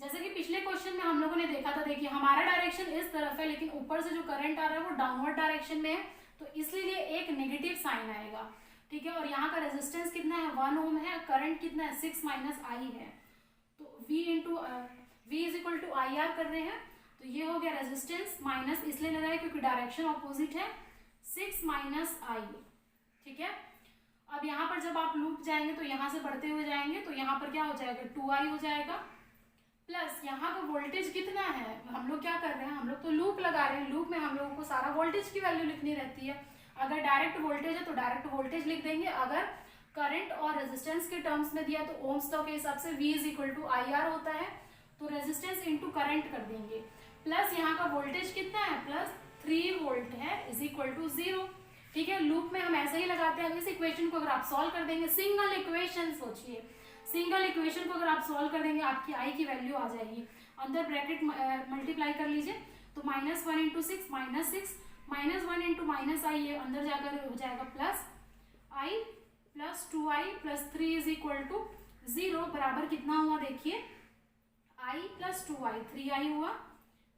जैसे कि पिछले क्वेश्चन में हम लोगों ने देखा था, देखिए हमारा डायरेक्शन इस तरफ है लेकिन ऊपर से जो करंट आ रहा है वो डाउनवर्ड डायरेक्शन में है, तो इसलिए एक नेगेटिव साइन आएगा, ठीक है। और यहाँ का रेजिस्टेंस कितना है, 1 ओम है, करंट कितना है, 6 माइनस आई है, तो V is equal to I R कर रहे हैं, तो ये हो गया रेजिस्टेंस, माइनस इसलिए लगाया क्योंकि डायरेक्शन ऑपोजिट है, 6 माइनस आई, ठीक है। अब यहाँ पर जब आप लूप जाएंगे तो यहाँ से बढ़ते हुए जाएंगे तो यहाँ पर क्या हो जाएगा, 2i हो जाएगा, प्लस यहाँ का वोल्टेज कितना है, हम लोग क्या कर रहे हैं, हम लोग तो लूप लगा रहे हैं, लूप में हम लोगों को सारा वोल्टेज की वैल्यू लिखनी रहती है। अगर डायरेक्ट वोल्टेज है तो डायरेक्ट वोल्टेज लिख देंगे, अगर करंट और रेजिस्टेंस के टर्म्स में दिया तो ओम्स लॉ के हिसाब से V is equal to I R होता है, तो रेजिस्टेंस इंटू करंट कर देंगे, प्लस यहाँ का वोल्टेज कितना है, प्लस 3 वोल्ट है, इज इक्वल टू 0, ठीक है। लूप में हम ऐसे ही लगाते हैं। अब इस इक्वेशन को अगर आप सॉल्व कर देंगे, सिंगल इक्वेशन सोचिए, सिंगल इक्वेशन को अगर आप सॉल्व कर देंगे आपकी आई की वैल्यू आ जाएगी, अंदर ब्रैकेट मल्टीप्लाई कर लीजिए, तो -1 इंटू 6 -6, -1 इंटू माइनस आई, ये अंदर जाकर हो जाएगा plus I plus 2i plus 3 is equal to 0, बराबर कितना हुआ देखिए, i प्लस 2i 3i हुआ,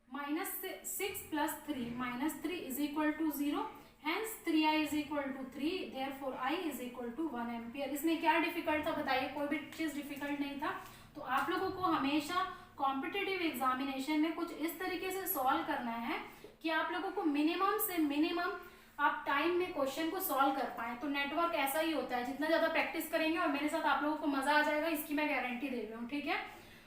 -6 plus 3 -3 is equal to 0, hence 3i is equal to 3, therefore I is equal to 1 ampere. इसमें क्या डिफिकल्ट था बताइए, कोई भी चीज डिफिकल्ट नहीं था। तो आप लोगों को हमेशा कॉम्पिटिटिव एग्जामिनेशन में कुछ इस तरीके से सॉल्व करना है कि आप लोगों को मिनिमम से मिनिमम आप टाइम में क्वेश्चन को सॉल्व कर पाए। तो नेटवर्क ऐसा ही होता है, जितना ज्यादा प्रैक्टिस करेंगे और मेरे साथ आप लोगों को मजा आ जाएगा, इसकी मैं गारंटी दे रही हूँ, ठीक है।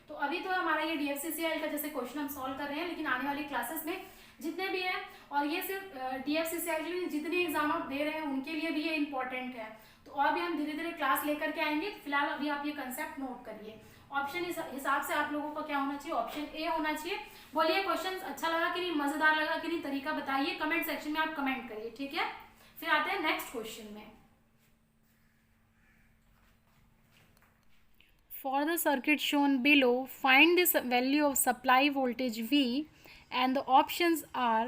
तो अभी तो हमारा ये DFCCIL का जैसे क्वेश्चन हम सॉल्व कर रहे हैं, लेकिन आने वाली क्लासेस में जितने भी है, और ये सिर्फ DFCCIL के लिए जितने एग्जाम आप दे रहे हैं उनके लिए भी ये इंपॉर्टेंट है। तो और भी हम धीरे धीरे क्लास लेकर के आएंगे, फिलहाल अभी आप ये कंसेप्ट नोट करिए। ऑप्शन हिसाब से आप लोगों का क्या होना चाहिए, ऑप्शन ए होना चाहिए। बोलिए क्वेश्चन अच्छा लगा कि नहीं, मजेदार लगा कि नहीं, तरीका बताइए, कमेंट सेक्शन में आप कमेंट करिए, ठीक है। फिर आते हैं नेक्स्ट क्वेश्चन में। For the circuit shown below, find the value of supply voltage V, and the options are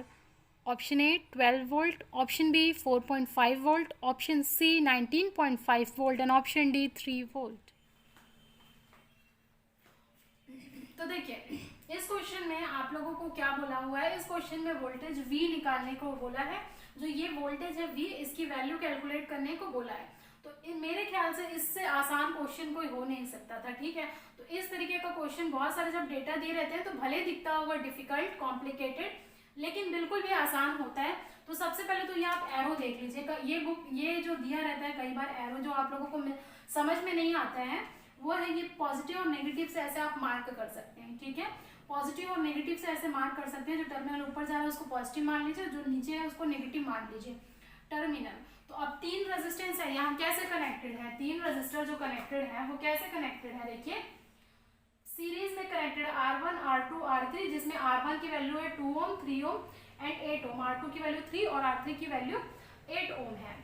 option A 12 volt, option B 4.5 volt, option C 19.5 volt, and option D 3 volt. तो देखिए इस question में आप लोगों को क्या बोला हुआ है, इस क्वेश्चन में वोल्टेज V निकालने को बोला है। जो ये वोल्टेज है V, इसकी वैल्यू कैलकुलेट करने को बोला है। तो मेरे ख्याल से इससे आसान क्वेश्चन कोई हो नहीं सकता था, ठीक है। तो इस तरीके का क्वेश्चन बहुत सारे जब डेटा दिए रहते हैं तो भले दिखता होगा डिफिकल्ट, कॉम्प्लिकेटेड, लेकिन बिल्कुल भी आसान होता है। तो सबसे पहले तो ये आप एरो देख लीजिएगा, ये बुक ये जो दिया रहता है कई बार एरो जो आप लोगों को समझ में नहीं आता है वो है ये पॉजिटिव और नेगेटिव से ऐसे आप मार्क कर सकते हैं, ठीक है। पॉजिटिव और नेगेटिव से ऐसे मार्क कर सकते हैं, जो टर्मिनल ऊपर जा रहा है उसको पॉजिटिव मान लीजिए, जो नीचे है उसको नेगेटिव मान लीजिए, टर्मिनल। तो अब 3 रेजिस्टेंस है यहाँ, कैसे कनेक्टेड है, 3 रेजिस्टर जो कनेक्टेड है वो कैसे कनेक्टेड है, देखिए सीरीज में कनेक्टेड R1 R2 R3, जिसमें R1 की वैल्यू है 2 ओम 3 ओम एंड 8 ओम, R2 की वैल्यू 3 और R3 की वैल्यू 8 ओम है,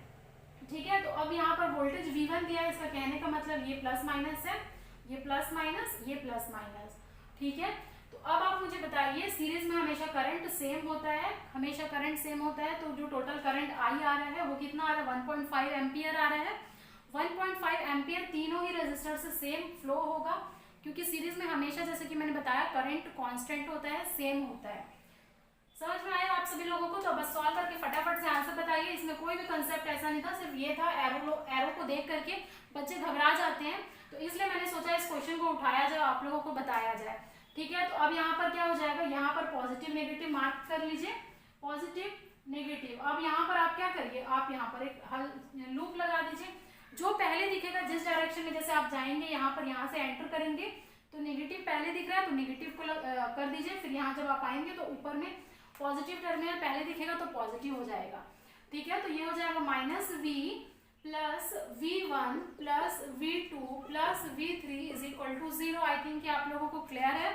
ठीक है। तो अब यहाँ पर वोल्टेज V1 दिया है, इसका कहने का मतलब ये प्लस माइनस है, ये प्लस माइनस, ये प्लस माइनस, ठीक है। तो अब आप मुझे बताइए, सीरीज में हमेशा करंट सेम होता है, हमेशा करंट सेम होता है, तो जो टोटल करंट आई आ रहा है वो कितना आ रहा है, 1.5 एम्पियर आ रहा है। 1.5 एम्पियर तीनों ही रेजिस्टर से सेम फ्लो होगा, क्योंकि सीरीज में हमेशा जैसे कि मैंने बताया करंट कांस्टेंट होता है, सेम होता है। समझ में आया आप सभी लोगों को? तो बस सॉल्व करके फटाफट से आंसर बताइए। इसमें कोई भी कंसेप्ट ऐसा नहीं था, सिर्फ ये था एरो को देख करके बच्चे घबरा जाते हैं, तो इसलिए मैंने सोचा इस क्वेश्चन को उठाया जाए, आप लोगों को बताया जाए, ठीक है। तो अब यहाँ पर क्या हो जाएगा, यहाँ पर पॉजिटिव नेगेटिव मार्क कर लीजिए, पॉजिटिव नेगेटिव। अब यहाँ पर आप क्या करिए, आप यहाँ पर एक लूप लगा दीजिए, जो पहले दिखेगा जिस डायरेक्शन में जैसे आप जाएंगे, यहाँ पर यहाँ से एंटर करेंगे तो नेगेटिव पहले दिख रहा है तो नेगेटिव को कर दीजिए, फिर यहाँ जब आप आएंगे तो ऊपर में पॉजिटिव टर्मिनल पहले दिखेगा तो पॉजिटिव हो जाएगा, ठीक है। तो ये हो जाएगा -V plus V1 plus V2 plus V3 is equal to 0। I think कि आप लोगों को क्लियर है।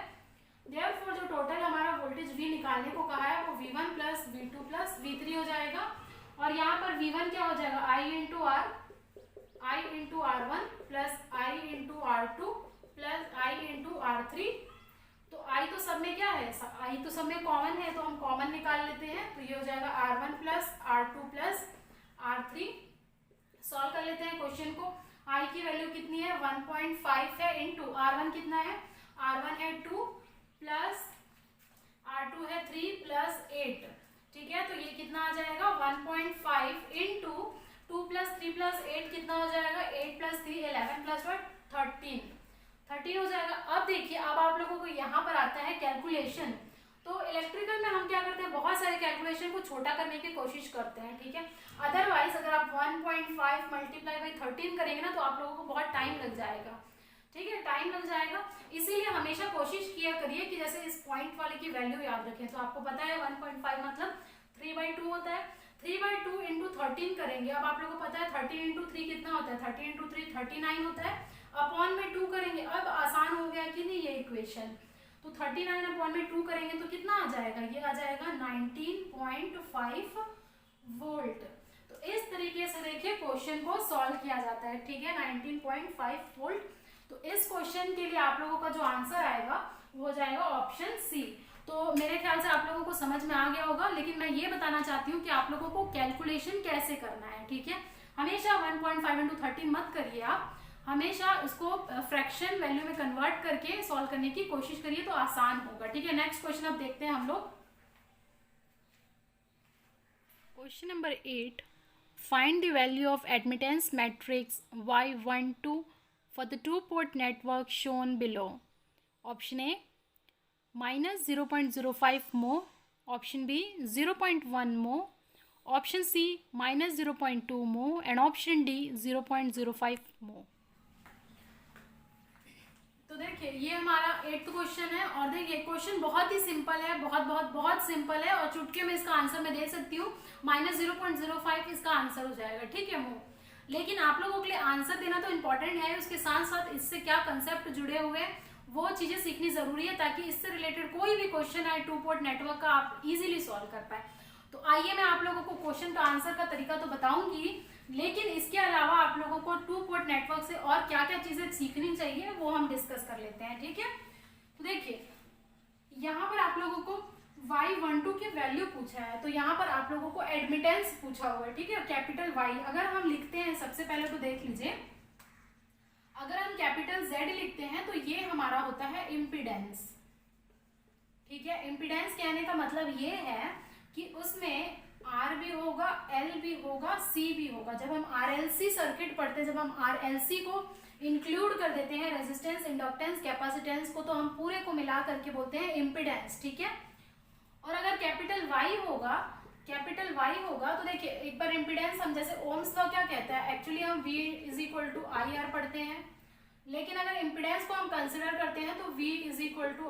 देयरफॉर जो टोटल हमारा वोल्टेज V निकालने को कहा है वो V1 plus V2 plus V3 हो जाएगा, और यहाँ पर V1 क्या हो जाएगा, I into R1 plus I into R2 plus I into R3। तो I तो सब में क्या है, I तो सब में कॉमन है, तो हम कॉमन निकाल लेते हैं, तो ये हो जाएगा R1 plus R2 plus R3। Solve कर लेते हैं क्वेश्चन को। I की वैल्यू कितनी है, 1.5 है, इंटू R1 कितना है, R1 है 2 प्लस R2 है 3 प्लस 8, ठीक है। तो ये कितना आ जाएगा 1.5 इंटू 2 प्लस 3 प्लस 8 कितना हो जाएगा 8 प्लस 3 11 प्लस 13 हो जाएगा। अब देखिए, अब आप लोगों को यहाँ पर आता है कैलकुलेशन। तो इलेक्ट्रिकल में हम क्या करते हैं, बहुत सारे कैलकुलेशन को छोटा करने की कोशिश करते हैं, ठीक है। अदरवाइज अगर आप 1.5 मल्टीप्लाई बाई 13 करेंगे ना तो आप लोगों को बहुत टाइम लग जाएगा, ठीक है, टाइम लग जाएगा। इसीलिए हमेशा कोशिश किया करिए कि जैसे इस पॉइंट वाले की वैल्यू याद रखें। तो आपको पता है 1.5 मतलब 3/2 होता है। 3/2 इंटू 13 करेंगे। अब आप लोगों को पता है 13 इंटू 3 कितना होता है, 13 इंटू 3 39 होता है। अपॉन में 2 करेंगे। अब आसान हो गया कि नहीं ये इक्वेशन। तो 39 अपॉन में 2 करेंगे तो कितना आ जाएगा, ये आ जाएगा 19.5 वोल्ट। तो इस तरीके से देखिए क्वेश्चन को सॉल्व किया जाता है, ठीक है, 19.5 वोल्ट। तो इस क्वेश्चन के लिए आप लोगों का जो आंसर आएगा वो हो जाएगा ऑप्शन सी। तो मेरे ख्याल से आप लोगों को समझ में आ गया होगा, लेकिन मैं ये बताना चाहती हूँ कि आप लोगों को कैलकुलेशन कैसे करना है, ठीक है। हमेशा 1.5 इंटू 13 मत करिए आप, हमेशा उसको फ्रैक्शन वैल्यू में कन्वर्ट करके सॉल्व करने की कोशिश करिए, तो आसान होगा, ठीक है। नेक्स्ट क्वेश्चन अब देखते हैं हम लोग। Question number 8, find the value of admittance matrix Y12 for the two-port network shown below. Option A -0.05 mho, option B 0.1 mho, option C -0.2 mho and option D 0.05 mho. तो देखिए ये हमारा 8th क्वेश्चन है, और देखिए क्वेश्चन बहुत ही simple है, बहुत बहुत बहुत सिंपल है, और चुटकी में इसका आंसर मैं दे सकती हूँ। -0.05 इसका आंसर हो जाएगा, ठीक है मो। लेकिन आप लोगों के लिए आंसर देना तो इम्पोर्टेंट है, उसके साथ साथ इससे क्या कंसेप्ट जुड़े हुए हैं वो चीजें सीखनी जरूरी है, ताकि इससे रिलेटेड कोई भी क्वेश्चन आए 2-पोर्ट नेटवर्क का आप इजीली सॉल्व कर पाए। तो आइए मैं आप लोगों को क्वेश्चन का आंसर का तरीका तो बताऊंगी, लेकिन इसके अलावा आप लोगों को 2-पोर्ट नेटवर्क से और क्या क्या चीजें सीखनी चाहिए वो हम डिस्कस कर लेते हैं, ठीक है। तो देखिए यहाँ पर आप लोगों को Y12 की वैल्यू पूछा है, तो यहाँ पर आप लोगों को एडमिटेंस पूछा हुआ है, ठीक है, कैपिटल Y। अगर हम लिखते हैं सबसे पहले तो देख लीजिए, अगर हम कैपिटल Z लिखते हैं तो ये हमारा होता है इम्पीडेंस, ठीक है। इम्पीडेंस कहने का मतलब ये है कि उसमें R भी होगा, L भी होगा, C भी होगा। जब हम RLC सर्किट पढ़ते हैं, जब हम RLC को इंक्लूड कर देते हैं, रेजिस्टेंस, इंडक्टेंस, कैपेसिटेंस को, तो हम पूरे को मिला करके बोलते हैं इम्पीडेंस, ठीक है। और अगर कैपिटल Y होगा तो देखिए एक बार इम्पीडेंस, हम जैसे ओम्स लॉ क्या कहता है, एक्चुअली हम V = IR पढ़ते हैं, लेकिन अगर इम्पीडेंस को हम कंसिडर करते हैं तो V =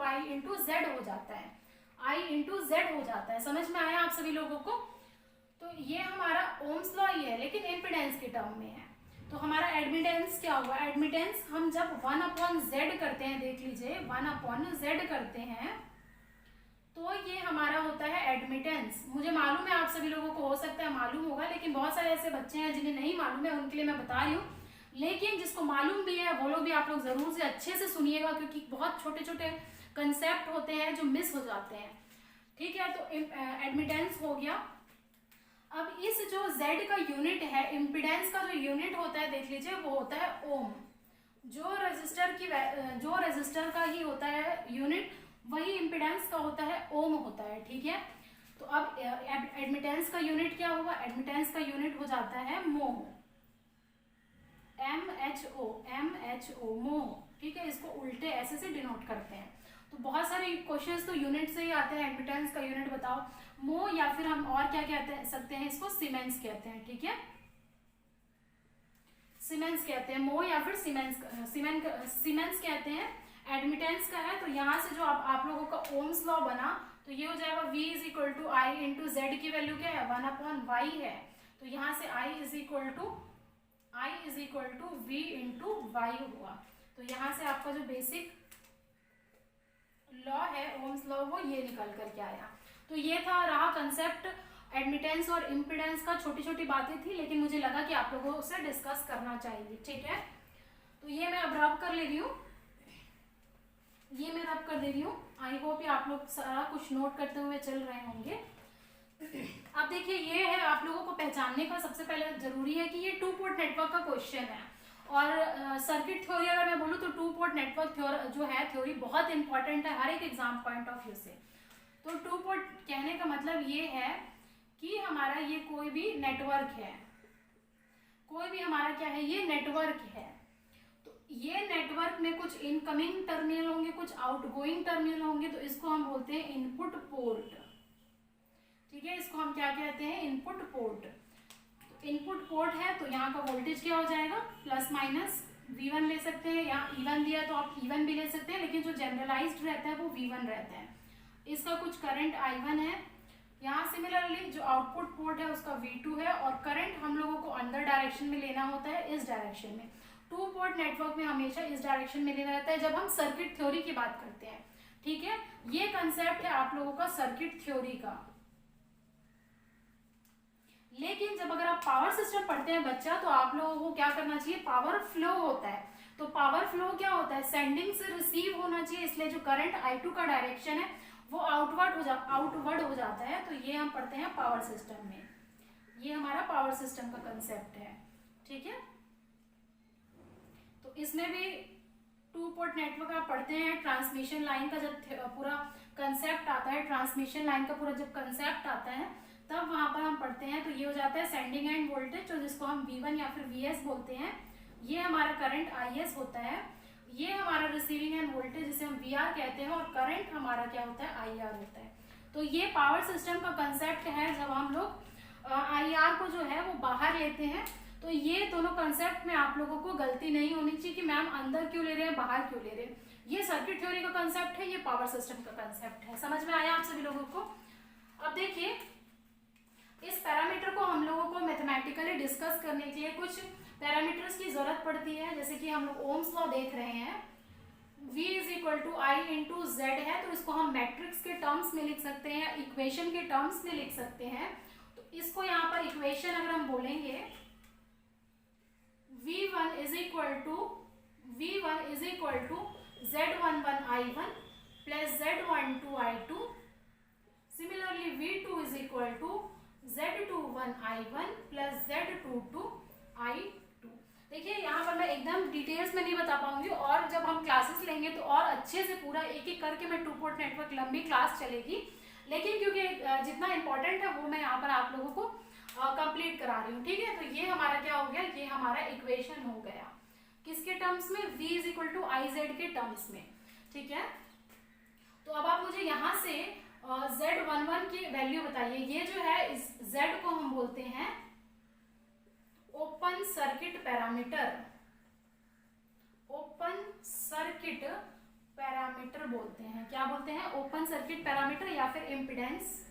I × Z हो जाता है, I × Z हो जाता है। समझ में आया आप सभी लोगों को? तो ये हमारा ओम्स लॉ ही है, लेकिन इम्पीडेंस के टर्म में है। तो हमारा एडमिटेंस क्या होगा, एडमिटेंस हम जब 1/Z करते हैं, देख लीजिए 1/Z करते हैं तो ये हमारा होता है एडमिटेंस। मुझे मालूम है आप सभी लोगों को हो सकता है मालूम होगा, लेकिन बहुत सारे ऐसे बच्चे हैं जिन्हें नहीं मालूम है, उनके लिए मैं बता रही हूँ। लेकिन जिसको मालूम भी है वो लोग भी, आप लोग जरूर से अच्छे से सुनिएगा, क्योंकि बहुत छोटे छोटे कंसेप्ट होते हैं जो मिस हो जाते हैं, ठीक है। तो एडमिटेंस हो गया। अब इस जो Z का यूनिट है, इम्पीडेंस का जो यूनिट होता है, देख लीजिए वो होता है ओम। जो रेजिस्टर का ही होता है यूनिट, वही इम्पीडेंस का होता है ओम होता है, ठीक है। तो अब एडमिटेंस का यूनिट क्या होगा, एडमिटेंस का यूनिट हो जाता है मोह, MHO मोह, ठीक है। इसको उल्टे ऐसे से डिनोट करते हैं। तो बहुत सारे क्वेश्चंस तो यूनिट से ही आते हैं, एडमिटेंस का यूनिट बताओ मोह, या फिर हम और क्या कहते सकते हैं, इसको सीमेंस कहते हैं, ठीक है, सीमेंस कहते हैं मोह, या फिर सीमेंस कहते हैं। एडमिटेंस का है, तो यहाँ से जो आप लोगों का ओम्स लॉ बना, तो ये हो जाएगा V = I × Z की वैल्यू क्या है, 1/Y है। तो यहाँ से I = V × Y हुआ। तो यहाँ से आपका जो बेसिक लॉ है, ओम्स लॉ, वो ये निकल करके आया। तो ये था रहा कंसेप्ट एडमिटेंस और इम्पीडेंस का। छोटी छोटी बातें थी, लेकिन मुझे लगा कि आप लोगों से डिस्कस करना चाहिए, ठीक है। तो ये मैं अब रब कर ले रही हूँ, आई होप आप लोग सारा कुछ नोट करते हुए चल रहे होंगे। अब देखिए ये है, आप लोगों को पहचानने का सबसे पहले जरूरी है कि ये 2-पोर्ट नेटवर्क का क्वेश्चन है, और सर्किट थ्योरी अगर मैं बोलूँ तो टू पोर्ट नेटवर्क जो है थ्योरी बहुत इंपॉर्टेंट है हर एक एग्जाम पॉइंट ऑफ व्यू से। तो टू पोर्ट कहने का मतलब ये है कि हमारा ये कोई भी नेटवर्क है, कोई भी हमारा क्या है, ये नेटवर्क है। तो ये नेटवर्क में कुछ इनकमिंग टर्मिनल होंगे, कुछ आउटगोइंग टर्मिनल होंगे, तो इसको हम बोलते हैं इनपुट पोर्ट। ठीक है, इसको हम क्या कहते हैं, इनपुट पोर्ट। तो इनपुट पोर्ट है तो यहाँ का वोल्टेज क्या हो जाएगा, प्लस माइनस V1 ले सकते हैं, यहाँ E1 दिया तो आप E1 भी ले सकते हैं, लेकिन जो जनरलाइज्ड रहता है वो V1 रहता है। इसका कुछ करंट I1 है। यहाँ सिमिलरली जो आउटपुट पोर्ट है उसका V2 है, और करंट हम लोगों को अंदर डायरेक्शन में लेना होता है, इस डायरेक्शन में। टू पोर्ट नेटवर्क में हमेशा इस डायरेक्शन में लेना रहता है जब हम सर्किट थ्योरी की बात करते हैं। ठीक है, ये कंसेप्ट है आप लोगों का सर्किट थ्योरी का। लेकिन जब अगर आप पावर सिस्टम पढ़ते हैं बच्चा, तो आप लोगों को क्या करना चाहिए, पावर फ्लो होता है। तो पावर फ्लो क्या होता है, सेंडिंग से रिसीव होना चाहिए, इसलिए जो करंट I2 का डायरेक्शन है वो आउटवर्ड हो जाता है। तो ये हम पढ़ते हैं पावर सिस्टम में, ये हमारा पावर सिस्टम का कंसेप्ट है। ठीक है, तो इसमें भी टू पोर्ट नेटवर्क आप पढ़ते हैं। ट्रांसमिशन लाइन का जब पूरा कंसेप्ट आता है, ट्रांसमिशन लाइन का पूरा जब कंसेप्ट आता है तब वहां पर हम पढ़ते हैं। तो ये हो जाता है सेंडिंग एंड वोल्टेज, तो जिसको हम V1 या फिर VS बोलते हैं, ये हमारा करंट IS होता है। ये हमारा रिसीविंग एंड वोल्टेज जिसे हम VR कहते हैं, और करंट हमारा क्या होता है, IR होता है। तो ये पावर सिस्टम का कंसेप्ट है। जब हम लोग IR को जो है वो बाहर लेते हैं, तो ये दोनों कंसेप्ट में आप लोगों को गलती नहीं होनी चाहिए कि मैम अंदर क्यों ले रहे हैं, बाहर क्यों ले रहे हैं। ये सर्किट थ्योरी का कंसेप्ट है, ये पावर सिस्टम का कंसेप्ट है। समझ में आया आप सभी लोगों को। अब देखिए, इस पैरामीटर को हम लोगों को मैथमेटिकली डिस्कस करने के लिए कुछ पैरामीटर्स की जरूरत पड़ती है। जैसे कि हम लोग ओम्स लॉ देख रहे हैं, V = I × Z है, तो इसको हम मैट्रिक्स के टर्म्स में लिख सकते हैं, इक्वेशन के टर्म्स में लिख सकते हैं। तो इसको यहाँ पर इक्वेशन अगर हम बोलेंगे, V1 = Z11 I1 + Z12 I2। Similarly V2 = Z21 I1 + Z22 I2। देखिए यहाँ पर मैं एकदम डिटेल्स में नहीं बता पाऊंगी, और जब हम क्लासेस लेंगे तो और अच्छे से पूरा एक एक करके मैं टू पोर्ट नेटवर्क लंबी क्लास चलेगी। लेकिन क्योंकि जितना इंपॉर्टेंट है वो मैं यहाँ पर आप लोगों को कंप्लीट करा रही हूँ। ठीक है, तो ये हमारा क्या हो गया, ये हमारा इक्वेशन हो गया किसके टर्म्स में, V = IZ के टर्म्स में। ठीक है, तो अब आप मुझे यहाँ से Z11 की वैल्यू बताइए। ये जो है, इस Z को हम बोलते हैं open circuit parameter, open circuit parameter बोलते हैं। क्या बोलते हैं, ओपन सर्किट पैरामीटर, या फिर इम्पीडेंस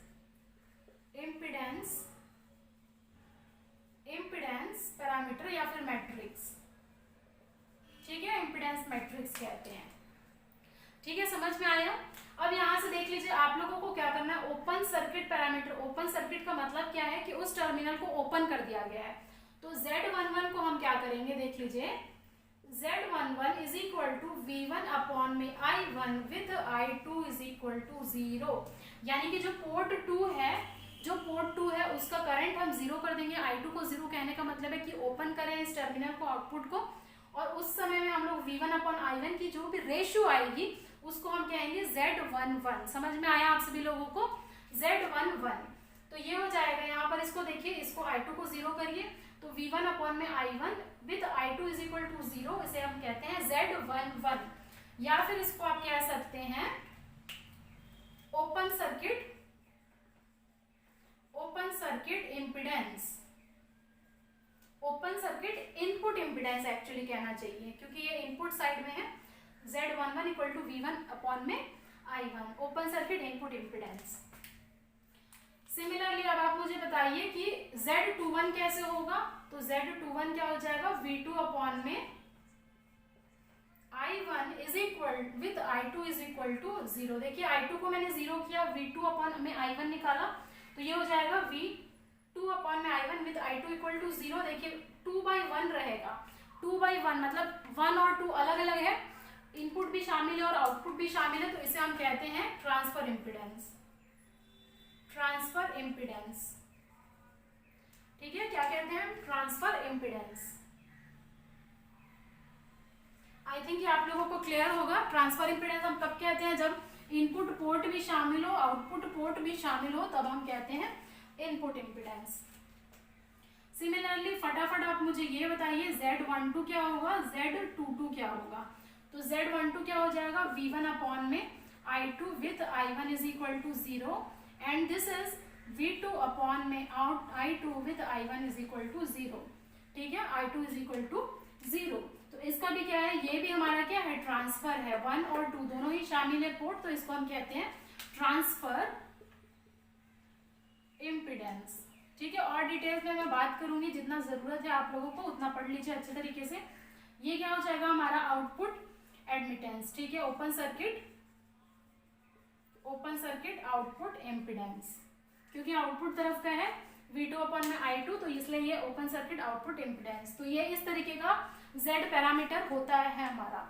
पैरामीटर, या फिर मैट्रिक्स। ठीक है, इम्पीडेंस मैट्रिक्स कहते हैं। ठीक है, समझ में आया। अब यहाँ से देख लीजिए, आप लोगों को क्या करना है, open circuit parameter. Open circuit का मतलब क्या है कि उस टर्मिनल को ओपन कर दिया गया है। तो Z11 को हम क्या करेंगे, देख लीजिए, Z11 = V1 में I1 with I2 = 0। यानी कि जो पोर्ट 2 है उसका करंट हम 0 कर देंगे। I2 को 0 कहने का मतलब है कि ओपन करें इस टर्मिनल को, आउटपुट को, और उस समय में हम लोग V1/I1 की जो भी रेशियो आएगी उसको हम कहेंगे Z11। समझ में आया आप सभी लोगों को, Z11। तो ये हो जाएगा, यहाँ पर इसको देखिए, इसको I2 को 0 करिए, तो V1/I1 with I2 = 0, इसे हम कहते हैं Z11। या फिर इसको आप कह सकते हैं open circuit impedance, open circuit input impedance actually कहना चाहिए, क्योंकि ये इनपुट साइड में है। Z11 = V1/I1, open circuit input impedance. Similarly अब आप मुझे बताइए कि Z21 कैसे होगा। तो Z21 क्या हो जाएगा, V2 में I1 with I2 = 0। देखिए I2 को मैंने 0 किया, V2 में I1 निकाला, तो ये हो जाएगा V2 में I1 with I2 = 0। देखिए 2/1 रहेगा, 2/1 मतलब 1 और 2 अलग अलग है, इनपुट भी शामिल है और आउटपुट भी शामिल है, तो इसे हम कहते हैं ट्रांसफर इम्पीडेंस। ठीक है, क्या कहते हैं हम, ट्रांसफर इम्पीडेंस। थिंक ये आप लोगों को क्लियर होगा। ट्रांसफर इम्पीडेंस हम कब कहते हैं, जब इनपुट पोर्ट भी शामिल हो, आउटपुट पोर्ट भी शामिल हो, तब हम कहते हैं इनपुट इम्पीडेंस। सिमिलरली फटाफट आप मुझे ये बताइए Z12 क्या होगा, Z22 क्या होगा। तो Z12 क्या हो जाएगा, V1 अपॉन में I2 with I1 is equal to 0 and this is V2 upon में I2 with I1 is equal to 0। ठीक है, I2 इज इक्वल टू 0। तो इसका भी क्या है, ये भी हमारा क्या है, ट्रांसफर है। 1 और 2 दोनों ही शामिल है पोर्ट, तो इसको हम कहते हैं ट्रांसफर इम्पीडेंस। ठीक है, और डिटेल्स में मैं बात करूंगी, जितना जरूरत है आप लोगों को उतना पढ़ लीजिए अच्छे तरीके से। ये क्या हो जाएगा हमारा आउटपुट एडमिटेंस। ठीक है, ओपन सर्किट आउटपुट इम्पीडेंस, क्योंकि आउटपुट तरफ का है V2 अपॉन में I2, तो इसलिए ये ओपन सर्किट आउटपुट इम्पीडेंस। तो ये इस तरीके का Z पैरामीटर होता है हमारा।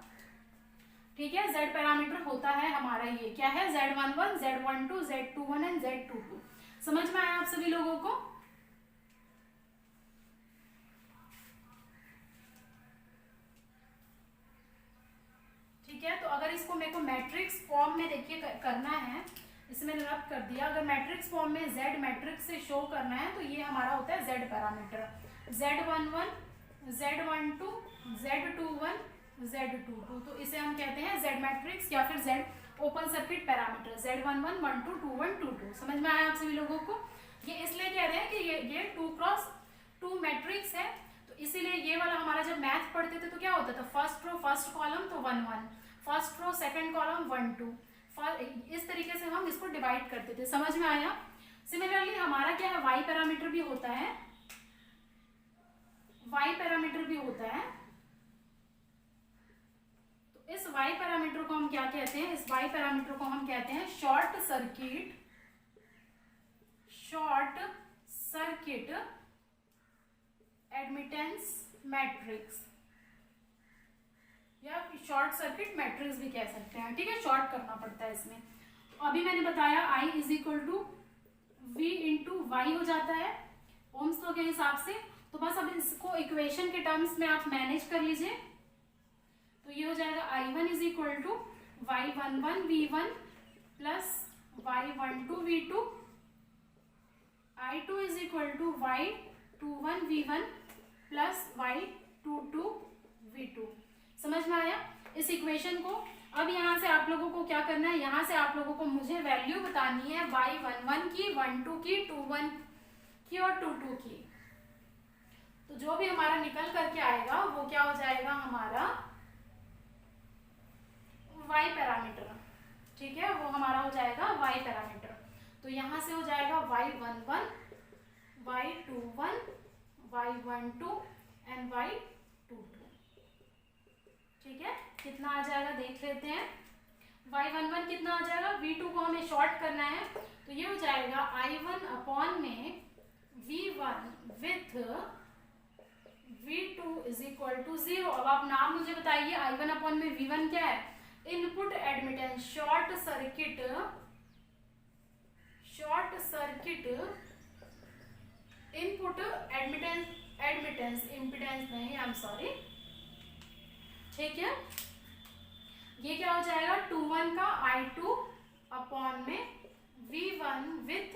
ठीक है, Z पैरामीटर होता है हमारा, ये क्या है, Z11, Z12, Z21 and Z22। समझ में आया आप सभी लोगों को। ठीक है, तो अगर इसको मेरे को मैट्रिक्स फॉर्म में देखिए करना है, इसमें रब कर दिया, अगर मैट्रिक्स फॉर्म में Z मैट्रिक्स से शो करना है तो ये हमारा होता है Z parameter. Z11, Z12, Z21, Z22, तो इसे हम कहते हैं Z मैट्रिक्स या फिर Z open circuit parameter. Z11, 12, 21, 22। समझ में आया आप सभी लोगों को। ये इसलिए कह रहे हैं कि ये 2x2 मैट्रिक्स है, तो इसीलिए ये वाला हमारा जब मैथ पढ़ते थे तो क्या होता था, फर्स्ट रो फर्स्ट कॉलम तो 1 1, फर्स्ट रो सेकंड कॉलम 1 2, इस तरीके से हम इसको डिवाइड करते थे। समझ में आया। सिमिलरली हमारा क्या है, वाई पैरामीटर भी होता है, वाई पैरामीटर भी होता है। तो इस वाई पैरामीटर को हम क्या कहते हैं, इस वाई पैरामीटर को हम कहते हैं शॉर्ट सर्किट एडमिटेंस मैट्रिक्स, या शॉर्ट सर्किट मैट्रिक्स भी कह सकते हैं। ठीक है, शॉर्ट करना पड़ता है इसमें। अभी मैंने बताया I is equal to V into Y हो जाता है ओम्स लॉ के हिसाब से। तो बस अब इसको इक्वेशन के टर्म्स में आप मैनेज कर लीजिए। तो ये हो जाएगा I1 is equal to Y11 V1 plus Y12 V2, I2 is equal to Y21 V1 plus Y22 V2। समझ में आया इस इक्वेशन को। अब यहाँ से आप लोगों को क्या करना है, यहाँ से आप लोगों को मुझे वैल्यू बतानी है Y11 की, 12 की, 21 की और 22 की। तो जो भी हमारा निकल करके आएगा वो क्या हो जाएगा, हमारा Y पैरामीटर। ठीक है, वो हमारा हो जाएगा Y पैरामीटर। तो यहाँ से हो जाएगा Y11, Y21, Y12 and Y22। ठीक है, कितना आ जाएगा देख लेते हैं। Y11 कितना आ जाएगा, V2 को हमें शॉर्ट करना है, तो ये हो जाएगा I1 अपॉन में V1 with V2 is equal to 0। अब आप नाम मुझे बताइए, I1 अपॉन में V1 क्या है, input admittance, short circuit input admittance impedance नहीं, आई एम सॉरी। ठीक है, ये क्या हो जाएगा 21 का I2 अपॉन में V1 with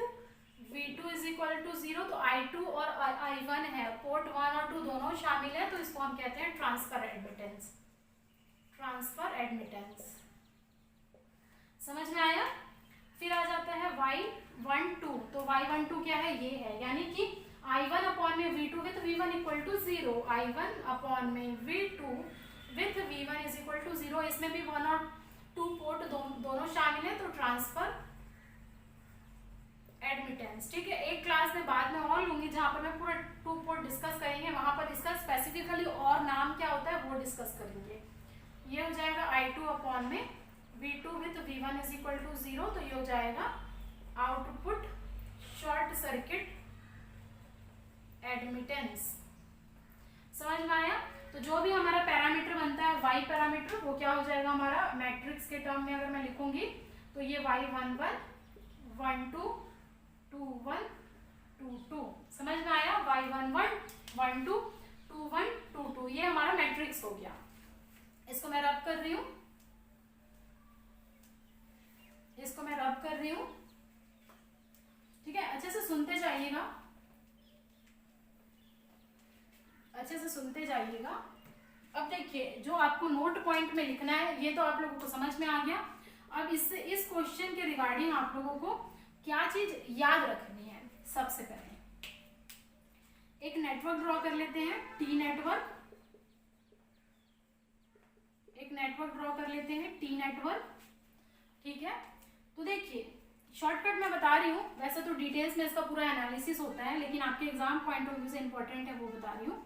V2 is equal to 0। तो I2 और I1 है, पोर्ट 1 और 2 दोनों शामिल है, तो इसको हम कहते हैं ट्रांसफर एडमिटेंस। समझ में आया। फिर आ जाता है Y12। तो Y12 क्या है, ये है, यानी कि I1 अपॉन में V2 with V1 equal to 0, I1 upon में V2 with V1 is equal to 0। इसमें भी 1 और 2 पोर्ट दोनों शामिल है, तो ट्रांसफर एडमिटेंस। ठीक है, एक क्लास में बाद में और लूंगी जहां पर मैं पूरा 2 पोर्ट डिस्कस करेंगे, वहां पर इसका स्पेसिफिकली और नाम क्या होता है वो डिस्कस करेंगे। ये हो जाएगा I2 अपॉन में V2 with V1 is equal to 0। तो ये हो जाएगा आउटपुट शॉर्ट सर्किट एडमिटेंस। समझ में आया। तो जो भी हमारा पैरामीटर बनता है Y पैरामीटर, वो क्या हो जाएगा हमारा मैट्रिक्स के टर्म में अगर मैं लिखूंगी तो ये Y11, 12, 21, 22। समझ में आया, Y11, 12, 21, 22 ये हमारा मैट्रिक्स हो गया। इसको मैं रब सुनते जाइएगा। अब देखिए, जो आपको नोट पॉइंट में लिखना है ये तो आप लोगों को समझ में आ गया। अब इससे इस क्वेश्चन के रिगार्डिंग आप लोगों को क्या चीज याद रखनी है। सबसे पहले एक नेटवर्क ड्रॉ कर लेते हैं, टी नेटवर्क। एक नेटवर्क ड्रॉ कर लेते हैं, टी नेटवर्क, ठीक है। तो देखिए, शॉर्टकट मैं बता रही हूँ, वैसे तो डिटेल्स में इसका पूरा एनालिसिस होता है, लेकिन आपके एग्जाम पॉइंट ऑफ व्यू से इंपॉर्टेंट है वो बता रही हूँ।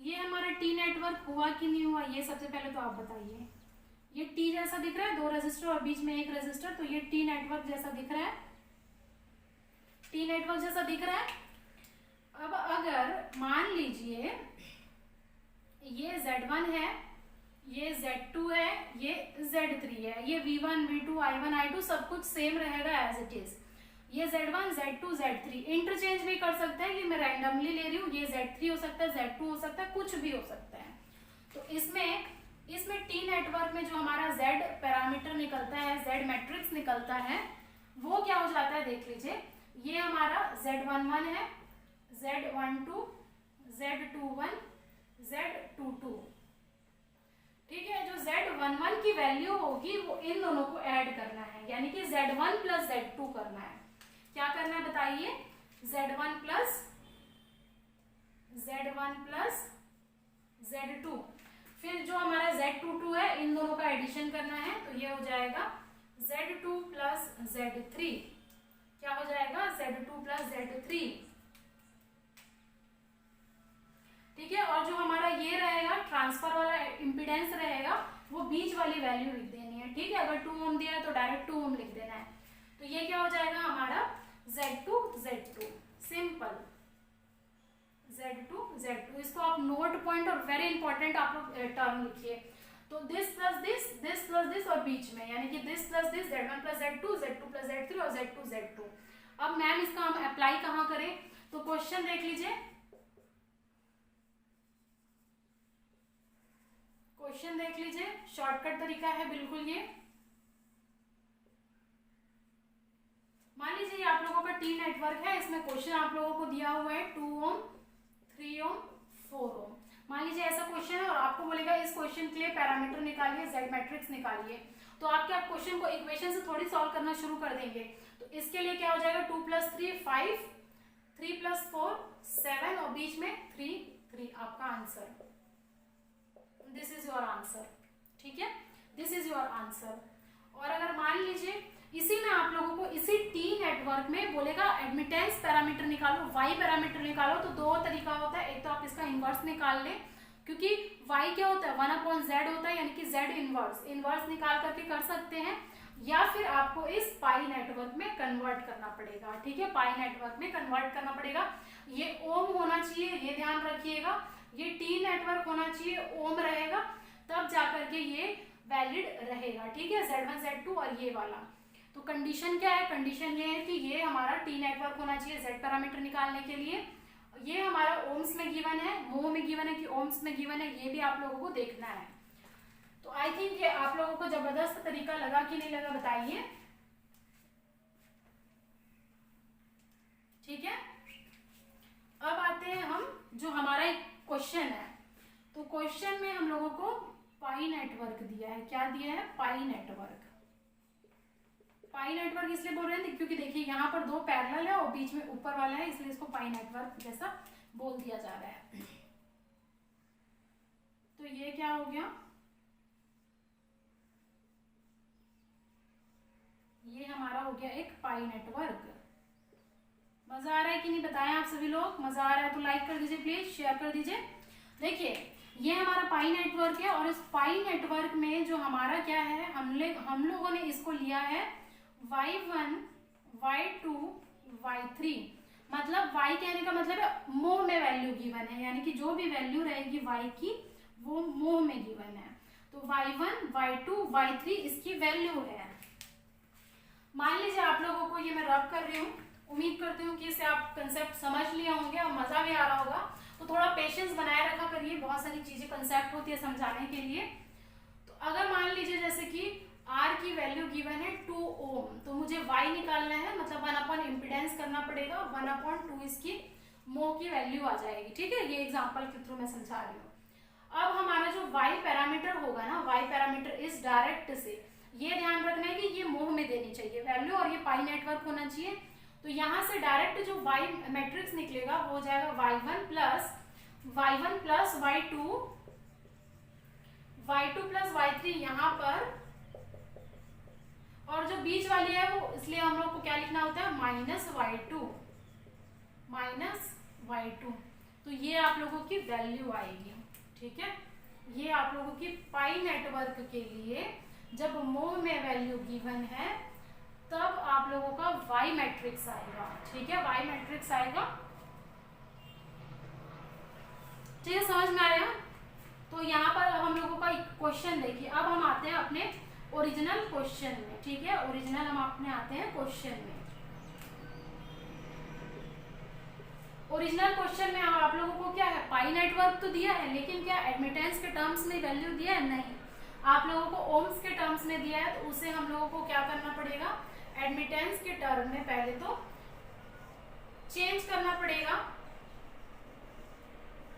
ये हमारा टी नेटवर्क हुआ कि नहीं हुआ, ये सबसे पहले तो आप बताइए। ये टी जैसा दिख रहा है, 2 रेजिस्टर और बीच में एक रेजिस्टर, तो ये टी नेटवर्क जैसा दिख रहा है, टी नेटवर्क जैसा दिख रहा है। अब अगर मान लीजिए ये Z1 है, ये Z2 है, ये Z3 है, ये V1 V2 I1 I2 सब कुछ सेम रहेगा एज इट इज। ये Z1 Z2 Z3 इंटरचेंज भी कर सकते हैं, ये मैं रैंडमली ले रही हूँ, ये Z3 हो सकता है, Z2 हो सकता है, कुछ भी हो सकता है। तो इसमें टी नेटवर्क में जो हमारा Z पैरामीटर निकलता है, Z मैट्रिक्स निकलता है, वो क्या हो जाता है देख लीजिए। ये हमारा Z11 है, Z12, Z21, Z22, ठीक है। जो Z11 की वैल्यू होगी वो इन दोनों को ऐड करना है, यानी कि Z1 प्लस Z2 करना है। क्या करना है बताइए, Z1 प्लस Z2, फिर जो हमारा Z22 है इन दोनों का एडिशन करना है, तो ये हो जाएगा Z2 प्लस Z3। क्या हो जाएगा, Z2 प्लस Z3, ठीक है। और जो हमारा ये रहेगा ट्रांसफर वाला इम्पीडेंस रहेगा, वो बीच वाली वैल्यू लिख देनी है, ठीक है। अगर 2 ओम दिया है तो डायरेक्ट 2 ओम लिख देना है। तो ये क्या हो जाएगा हमारा Z2 Z2, simple Z2 Z2। इसको आप नोट पॉइंट और वेरी इंपॉर्टेंट आप लोग टर्म लिखिए। तो दिस प्लस दिस और बीच में, यानी कि this plus this, Z1 plus Z2, Z2 plus Z3 और Z2 Z2। अब मैम इसका हम अप्लाई कहाँ करें, तो क्वेश्चन देख लीजिए। क्वेश्चन देख लीजिए, शॉर्टकट तरीका है बिल्कुल ये। मान लीजिए आप लोगों का टी नेटवर्क है, इसमें क्वेश्चन आप लोगों को दिया हुआ है 2 ओम, 3 ओम, 4 ओम। मान लीजिए ऐसा क्वेश्चन है और आपको बोलेगा इस क्वेश्चन के लिए पैरामीटर निकालिए, Z मैट्रिक्स निकालिए। तो आप क्या क्वेश्चन को इक्वेशन से थोड़ी सॉल्व करना शुरू कर देंगे। तो इसके लिए क्या हो जाएगा, 2 प्लस 3 5, 3 प्लस 4 7 और बीच में 3 आपका answer. This is your answer, ठीक है, दिस इज योर आंसर। और अगर मान लीजिए इसी में आप लोगों को इसी टी नेटवर्क में बोलेगा एडमिटेंस पैरामीटर निकालो, Y पैरामीटर निकालो, तो 2 तरीका होता है। एक तो आप इसका इनवर्स निकाल लें, क्योंकि Y क्या होता है 1/Z होता है, यानी कि Z इनवर्स निकाल करके कर सकते हैं, या फिर आपको इस पाई नेटवर्क में कन्वर्ट करना पड़ेगा, ठीक है। पाई नेटवर्क में कन्वर्ट करना पड़ेगा। ये ओम होना चाहिए, ये ध्यान रखिएगा। ये टी नेटवर्क होना चाहिए, ओम रहेगा, तब जाकर के ये वैलिड रहेगा, ठीक है। Z1 Z2 और ये वाला। तो कंडीशन क्या है, कंडीशन ये है कि ये हमारा टी नेटवर्क होना चाहिए Z पैरामीटर निकालने के लिए। ये हमारा ओम्स में गिवन है, मो में गिवन है कि ओम्स में गिवन है, ये भी आप लोगों को देखना है। तो आई थिंक ये आप लोगों को जबरदस्त तरीका लगा कि नहीं लगा बताइए, ठीक है। अब आते हैं हम जो हमारा एक क्वेश्चन है। तो क्वेश्चन में हम लोगों को पाई नेटवर्क दिया है, क्या दिया है, पाई नेटवर्क। पाई नेटवर्क इसलिए बोल रहे हैं क्योंकि देखिए यहाँ पर 2 पैरेलल है और बीच में ऊपर वाला है, इसलिए इसको पाई नेटवर्क जैसा बोल दिया जा रहा है। तो ये क्या हो गया, ये हमारा हो गया एक पाई नेटवर्क। मजा आ रहा है कि नहीं बताएं आप सभी लोग, मजा आ रहा है तो लाइक कर दीजिए प्लीज, शेयर कर दीजिए। देखिए ये हमारा पाई नेटवर्क है और इस पाई नेटवर्क में जो हमारा क्या है, हम लोगों ने इसको लिया है y1 y2 y3। मतलब y कहने का मतलब है मोह में वैल्यू गिवन है, यानी कि जो भी वैल्यू रहेगी y की वो मोह में गिवन है। तो y1 y2 y3 इसकी वैल्यू है। मान लीजिए आप लोगों को ये मैं रब कर रही हूँ, उम्मीद करती हूँ कि इसे आप कंसेप्ट समझ लिए होंगे और मजा भी आ रहा होगा। तो थोड़ा पेशेंस बनाए रखा करिए, बहुत सारी चीजें कंसेप्ट होती है समझाने के लिए। तो अगर मान लीजिए जैसे कि R की वैल्यू गिवन है 2 ओम, तो मुझे Y निकालना है, मतलब 1/इम्पिडेंस करना पड़ेगा, 1/2 इसकी मोह की वैल्यू आ जाएगी। ठीक है, ये एग्जांपल के थ्रू मैं समझा रही हूँ। अब हमारा जो y पैरामीटर होगा ना, y पैरामीटर इस डायरेक्ट से ये ध्यान रखना है कि ये मोह में देनी चाहिए वैल्यू और ये पाई नेटवर्क होना चाहिए। तो यहाँ से डायरेक्ट जो y मैट्रिक्स निकलेगा वो हो जाएगा y1 plus y2 plus y3 यहाँ पर, और जो बीच वाली है वो इसलिए हम लोग को क्या लिखना होता है माइनस y2। तो ये आप लोगों की वैल्यू आएगी। ठीक है, ये आप लोगों की पाई नेटवर्क के लिए जब मोह में वैल्यू गिवन है तब आप लोगों का y मैट्रिक्स आएगा। ठीक है, y मैट्रिक्स आएगा। ठीक है, समझ में आया? तो यहाँ पर हम लोगों का एक क्वेश्चन देखिए। अब हम आते हैं अपने ओरिजिनल क्वेश्चन में। ठीक है, ओरिजिनल हम अपने आते हैं क्वेश्चन में। ओरिजिनल क्वेश्चन में आप लोगों को क्या है, पाई नेटवर्क तो दिया है, लेकिन क्या एडमिटेंस के टर्म्स में वैल्यू दिया है? नहीं, आप लोगों को ओम्स के टर्म्स में दिया है। तो उसे हम लोगों को क्या करना पड़ेगा, एडमिटेंस के टर्म में पहले तो चेंज करना पड़ेगा।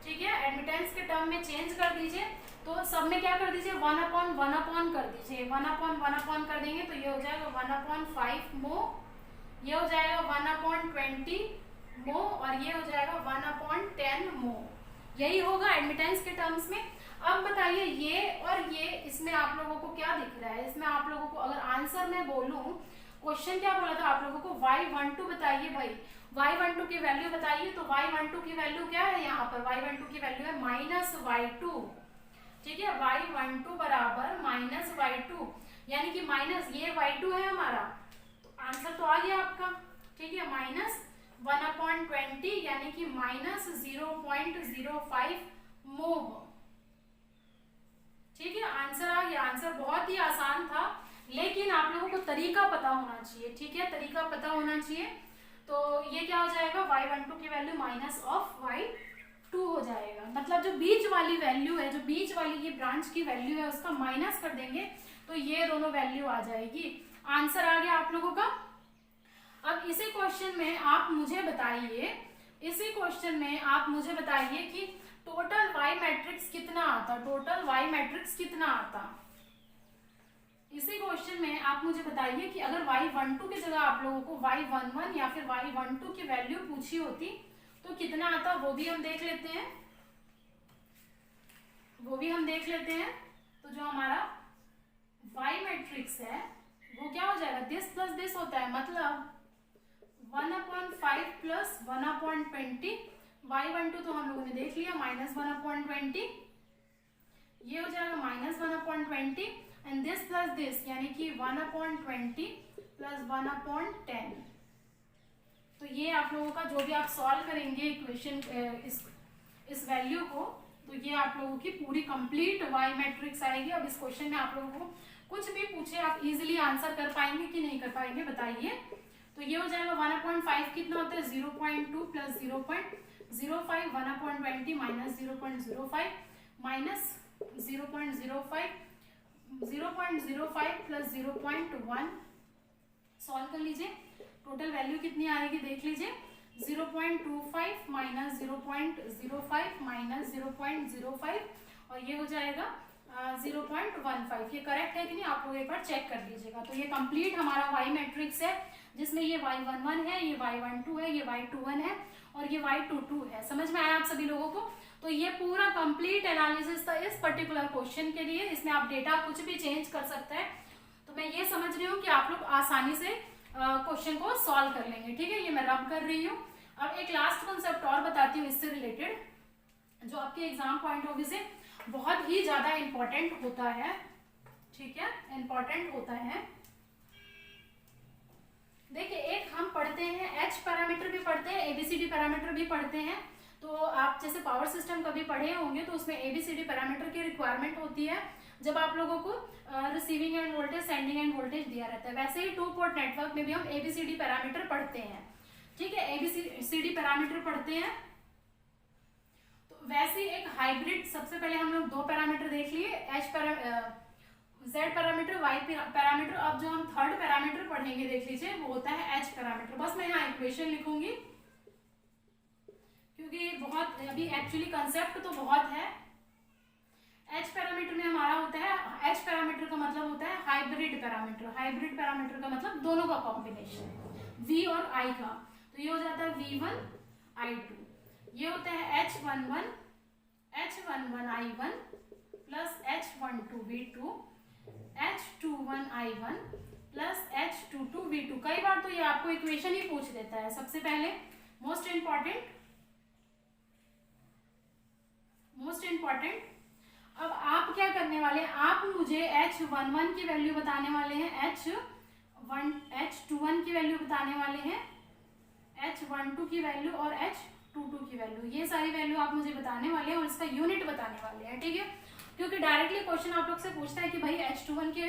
ठीक है, एडमिटेंस के टर्म में चेंज कर दीजिए। तो सब में क्या कर दीजिए, 1/1 कर दीजिए। 1/1 कर देंगे तो ये हो जाएगा 1/5 मो, ये हो जाएगा 1/20 मो, और ये हो जाएगा 1/10 मो। यही होगा एडमिटेंस के टर्म्स में। अब बताइए ये और ये, इसमें आप लोगों को क्या दिख रहा है? इसमें आप लोगों को अगर आंसर में बोलूं, क्वेश्चन क्या बोला था आप लोगों को, y12 बताइए भाई, y12 की वैल्यू बताइए। तो y12 की वैल्यू क्या है यहाँ पर, y12 की वैल्यू है -y2। ठीक है, y12 बराबर -y2, यानी कि माइनस ये y2 है हमारा, तो आंसर तो आ गया आपका। ठीक है, -1/20 यानी कि -0.05 मोह। ठीक है, आंसर आ गया। आंसर बहुत ही आसान था, लेकिन आप लोगों को तरीका पता होना चाहिए। ठीक है, तरीका पता होना चाहिए। तो ये क्या हो जाएगा, y12 की वैल्यू -y2 हो जाएगा। मतलब जो बीच वाली वैल्यू है, जो बीच वाली ये ब्रांच की वैल्यू है, उसका माइनस कर देंगे तो ये दोनों वैल्यू आ जाएगी। आंसर आ गया आप लोगों का। अब इसी क्वेश्चन में आप मुझे बताइए, कि टोटल y मैट्रिक्स कितना आता, इसी क्वेश्चन में आप मुझे बताइए कि अगर y12 की जगह आप लोगों को y11 या फिर y12 की वैल्यू पूछी होती तो कितना आता, वो भी हम देख लेते हैं। तो जो हमारा y मैट्रिक्स है वो क्या हो जाएगा, दिस प्लस दिस होता है, मतलब 1/5 प्लस 1/20। y12 तो हम लोगों ने देख लिया, -1/20, ये हो जाएगा -1/20, एंड दिस प्लस दिस यानी कि 1/20 प्लस 1/10। तो ये आप लोगों का जो भी आप सॉल्व करेंगे इक्वेशन, इस वैल्यू को, तो ये आप लोगों की पूरी कंप्लीट y मैट्रिक्स आएगी। अब इस क्वेश्चन में आप लोगों को कुछ भी पूछे आप इजीली आंसर कर पाएंगे कि नहीं कर पाएंगे, बताइए। तो ये हो जाएगा 1/5 कितना होता है, 0.2 plus 0.05, 1/20 minus 0.05 minus 0.05 plus 0.1। Solve कर लीजिए, टोटल वैल्यू कितनी आएगी देख लीजिए, 0.25 माइनस 0.05 माइनस 0.05, और ये हो जाएगा 0.15। ये करेक्ट है कि नहीं, आप लोग एक बार चेक कर लीजिएगा। तो ये कंप्लीट हमारा y मैट्रिक्स है, जिसमें ये y11 है, ये y12 है, ये y21 है और ये y22 है। समझ में आया आप सभी लोगों को? तो ये पूरा कंप्लीट एनालिसिस था इस पर्टिकुलर क्वेश्चन के लिए। इसमें आप डेटा कुछ भी चेंज कर सकते हैं। तो मैं ये समझ रही हूँ कि आप लोग आसानी से क्वेश्चन को सॉल्व कर लेंगे। ठीक है, ये मैं रब कर रही हूँ। अब एक लास्ट कॉन्सेप्ट और बताती हूँ इससे रिलेटेड, जो आपके एग्जाम पॉइंट ऑफ व्यू से बहुत ही ज्यादा इंपॉर्टेंट होता है। ठीक है, इंपॉर्टेंट होता है। देखिए, एक हम पढ़ते हैं एच पैरामीटर भी पढ़ते हैं, एबीसीडी पैरामीटर भी पढ़ते हैं। तो आप जैसे पावर सिस्टम कभी पढ़े होंगे तो उसमें एबीसीडी पैरामीटर की रिक्वायरमेंट होती है जब आप लोगों को receiving end voltage, sending end voltage दिया रहता है। वैसे ही 2 पोर्ट नेटवर्क में भी हम एबीसीडी पैरामीटर पढ़ते हैं। ठीक है, एबीसीडी पैरामीटर पढ़ते हैं। तो वैसे एक हाइब्रिड, सबसे पहले हम लोग 2 पैरामीटर देख लिए, जेड पैरामीटर, वाई पैरामीटर। अब जो हम थर्ड पैरामीटर पढ़ेंगे देख लीजिए, वो होता है एच पैरामीटर। बस मैं यहाँ इक्वेशन लिखूंगी, क्योंकि ये बहुत अभी एक्चुअली कंसेप्ट तो बहुत है। एच पैरामीटर में हमारा होता है, एच पैरामीटर का मतलब होता है हाइब्रिड पैरामीटर। हाइब्रिड पैरामीटर का मतलब दोनों का कॉम्बिनेशन, V और I का। तो ये हो जाता है V1 I2, ये होता है H11 I1 plus H12 V2 H21 I1 plus H22 V2। कई बार तो ये आपको इक्वेशन ही पूछ देता है। सबसे पहले मोस्ट इंपॉर्टेंट, अब आप क्या करने वाले हैं, आप मुझे H11 की वैल्यू बताने वाले हैं, H21 की वैल्यू बताने वाले हैं, H12 की वैल्यू और H22 की वैल्यू, ये सारी वैल्यू आप मुझे बताने वाले हैं और इसका यूनिट बताने वाले हैं, ठीक है। क्योंकि डायरेक्टली क्वेश्चन आप लोग से पूछता है कि भाई H21 के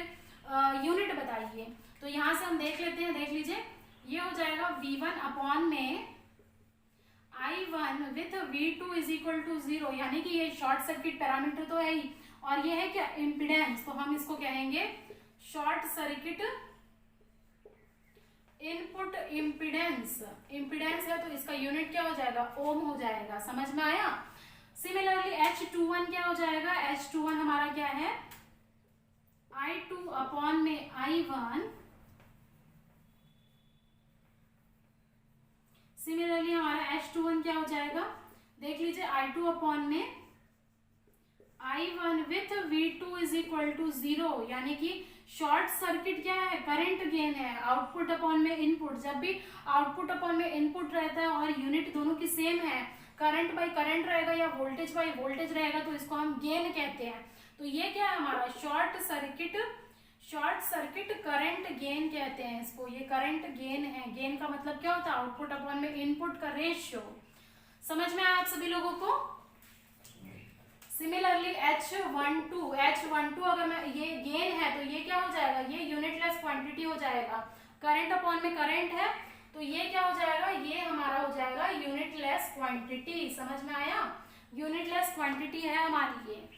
यूनिट बताइए। तो यहाँ से हम देख लेते हैं, देख लीजिए, ये हो जाएगा V1 अपॉन में I1 with V2 is equal to 0, यानी कि ये शॉर्ट सर्किट पैरामीटर तो है ही, और ये है क्या, इम्पीडेंस। तो हम इसको कहेंगे short circuit input impedance. Impedance है तो इसका यूनिट क्या हो जाएगा, ओम हो जाएगा। समझ में आया। सिमिलरली H21 क्या हो जाएगा, H21 हमारा क्या है, I2 अपॉन में I1। सिमिलरली हमारा H21 क्या हो जाएगा, देख लीजिए, I2 अपॉन में I1 with V2 is equal to 0, यानी कि शॉर्ट सर्किट क्या है, करंट गेन है। आउटपुट अपॉन में इनपुट, जब भी आउटपुट अपॉन में इनपुट रहता है और यूनिट दोनों की सेम है, करंट बाई करंट रहेगा या वोल्टेज बाई वोल्टेज रहेगा, तो इसको हम गेन कहते हैं। तो ये क्या है हमारा शॉर्ट सर्किट करंट गेन कहते हैं इसको, ये करंट गेन है। गेन का मतलब क्या होता है, आउटपुट अपॉन में इनपुट का रेशियो। समझ में आया आप सभी लोगों को। सिमिलरली H12 अगर मैं, ये गेन है तो ये क्या हो जाएगा, ये यूनिटलेस क्वांटिटी हो जाएगा। करंट अपॉन में करंट है तो ये क्या हो जाएगा, ये हमारा हो जाएगा यूनिटलेस क्वांटिटी। समझ में आया, यूनिटलेस क्वांटिटी है हमारी ये।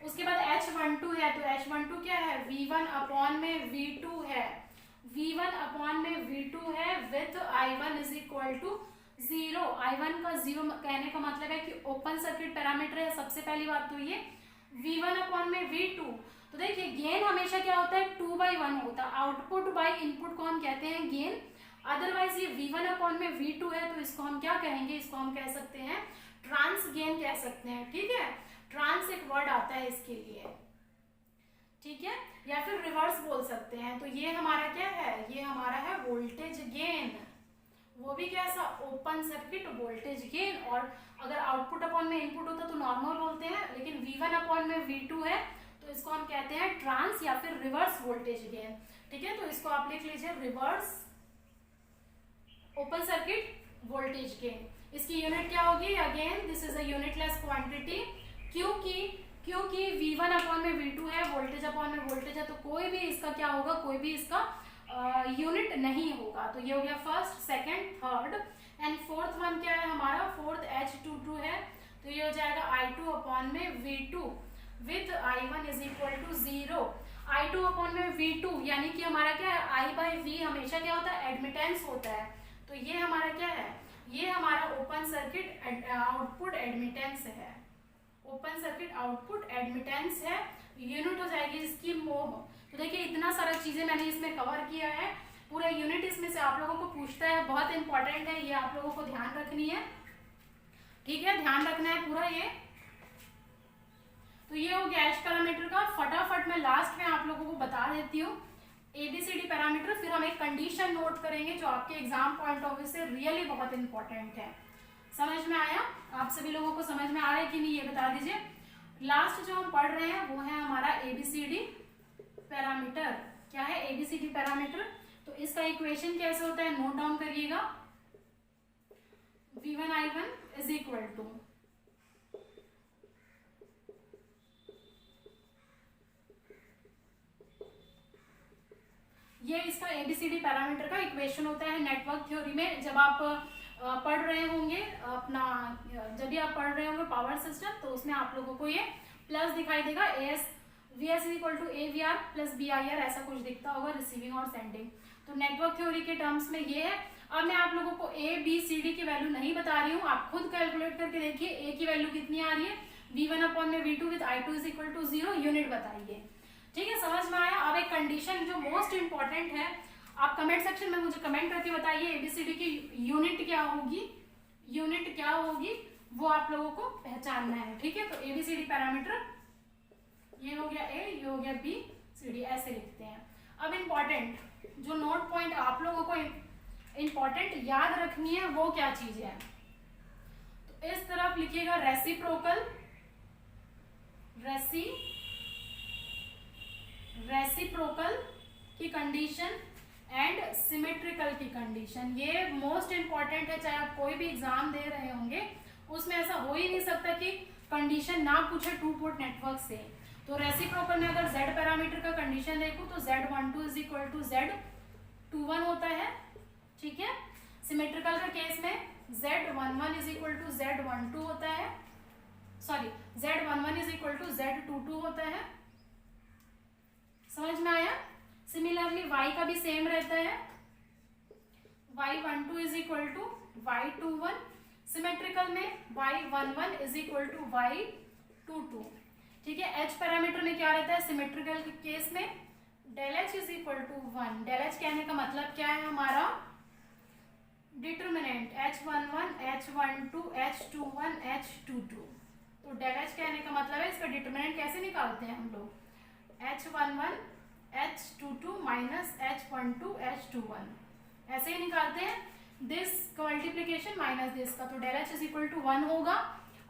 उसके बाद H12 है, तो H12 क्या है, V1 अपॉन में V2 है, V1 अपॉन में V2 है with I1 is equal to 0। I1 का 0 कहने का मतलब है कि ओपन सर्किट पैरामीटर है। सबसे पहली बात तो ये V1 अपॉन में V2। तो देखिए, गेन हमेशा क्या होता है, 2/1 होता है। आउटपुट बाई इनपुट को हम कहते हैं गेन। अदरवाइज ये V1 अपॉन में V2 है तो इसको हम क्या कहेंगे, इसको हम कह सकते हैं ट्रांस गेन कह सकते हैं, ठीक है। ट्रांस एक वर्ड आता है इसके लिए, ठीक है, या फिर रिवर्स बोल सकते हैं। तो ये हमारा क्या है, ये हमारा है वोल्टेज गेन, वो भी कैसा, ओपन सर्किट वोल्टेज गेन। और अगर आउटपुट अपॉन में इनपुट होता तो नॉर्मल बोलते हैं, लेकिन V1 अपॉन में V2 है तो इसको हम कहते हैं ट्रांस या फिर रिवर्स वोल्टेज गेन, ठीक है। तो इसको आप लिख लीजिए, reverse open circuit voltage gain. इसकी यूनिट क्या होगी, again this is a unitless quantity, क्योंकि V1 अपॉन में V2 है, वोल्टेज अपॉन में वोल्टेज है, तो कोई भी इसका क्या होगा, कोई भी इसका यूनिट नहीं होगा। तो ये हो गया first, second, third and fourth one क्या है हमारा, फोर्थ H22 है, तो ये हो जाएगा I2 अपॉन में V2 with I1 is equal to 0। I2 upon में V2 यानी कि हमारा क्या है, I बाई V हमेशा क्या होता है, एडमिटेंस होता है। तो ये हमारा क्या है, ये हमारा ओपन सर्किट आउटपुट एडमिटेंस है, ओपन सर्किट आउटपुट एडमिटेंस है। यूनिट हो जाएगी इसकी मोह। तो देखिए, इतना सारा चीजें मैंने इसमें कवर किया है, पूरा यूनिट इसमें से आप लोगों को पूछता है, बहुत इंपॉर्टेंट है, ये आप लोगों को ध्यान रखनी है, ठीक है, ध्यान रखना है पूरा ये। तो ये हो गया एच पैरामीटर का। फटाफट मैं लास्ट में आप लोगों को बता देती हूँ ABCD पैरामीटर, फिर हम एक कंडीशन नोट करेंगे जो आपके एग्जाम पॉइंट ऑफ व्यू से रियली बहुत इंपॉर्टेंट है। समझ में आया, आप सभी लोगों को समझ में आ रहा है कि नहीं, ये बता दीजिए। लास्ट जो हम पढ़ रहे हैं वो है हमारा ABCD पैरामीटर। क्या है ABCD पैरामीटर, तो इसका इक्वेशन कैसे होता है, नोट डाउन करिएगा। V1 I1 is equal to, ये इसका ABCD पैरामीटर का इक्वेशन होता है। नेटवर्क थ्योरी में जब आप पढ़ रहे होंगे अपना, जब भी आप पढ़ रहे होंगे पावर सिस्टम, तो उसमें आप लोगों को ये प्लस दिखाई देगा, VS is equal to AVR plus BIR, ऐसा कुछ दिखता होगा, रिसीविंग और सेंडिंग। तो नेटवर्क थ्योरी के टर्म्स में ये है। अब मैं आप लोगों को ए बी सी डी की वैल्यू नहीं बता रही हूँ, आप खुद कैलकुलेट करके देखिए ए की वैल्यू कितनी आ रही है, v1 अपॉन में v2 with i2 is equal to 0, unit बताइए। ठीक है, समझ में आया। अब एक कंडीशन जो मोस्ट इंपॉर्टेंट है, आप कमेंट सेक्शन में मुझे कमेंट करके बताइए एबीसीडी की यूनिट क्या होगी, यूनिट क्या होगी वो आप लोगों को पहचानना है। ठीक है, तो एबीसीडी पैरामीटर ये हो गया ए, ये हो गया बी सी डी, ऐसे लिखते हैं। अब इम्पॉर्टेंट जो नोट पॉइंट आप लोगों को इम्पॉर्टेंट याद रखनी है वो क्या चीज है, तो इस तरफ लिखिएगा रेसिप्रोकल, रेसिप्रोकल की कंडीशन एंड सिमेट्रिकल की कंडीशन, ये मोस्ट इंपॉर्टेंट है। चाहे आप कोई भी एग्जाम दे रहे होंगे उसमें ऐसा हो ही नहीं सकता कि कंडीशन ना पूछे टू पोर्ट नेटवर्क से। तो रेसिप्रोकल में अगर z पैरामीटर का कंडीशन देखूं तो z12 is equal to z21 होता है। ठीक है, सिमेट्रिकल का केस में z11 is equal to z12 होता है, sorry z11 is equal to z22 होता है। समझ में आया। सिमिलरली y का भी सेम रहता है, y12 is equal to y21, symmetrical में y11 is equal to y22। ठीक है, h पैरामीटर में क्या रहता है सिमेट्रिकल के केस में, del h is equal to 1। Del h कहने का मतलब क्या है, हमारा determinant h11 h12 h21 h22। तो डेल h कहने का मतलब है इसका डिटर्मिनेंट कैसे निकालते हैं हम लोग, h11 h22 minus h12 h21, ऐसे ही निकालते हैं। दिस का मल्टीप्लीकेशन माइनस दिस का, तो del h is equal to 1 होगा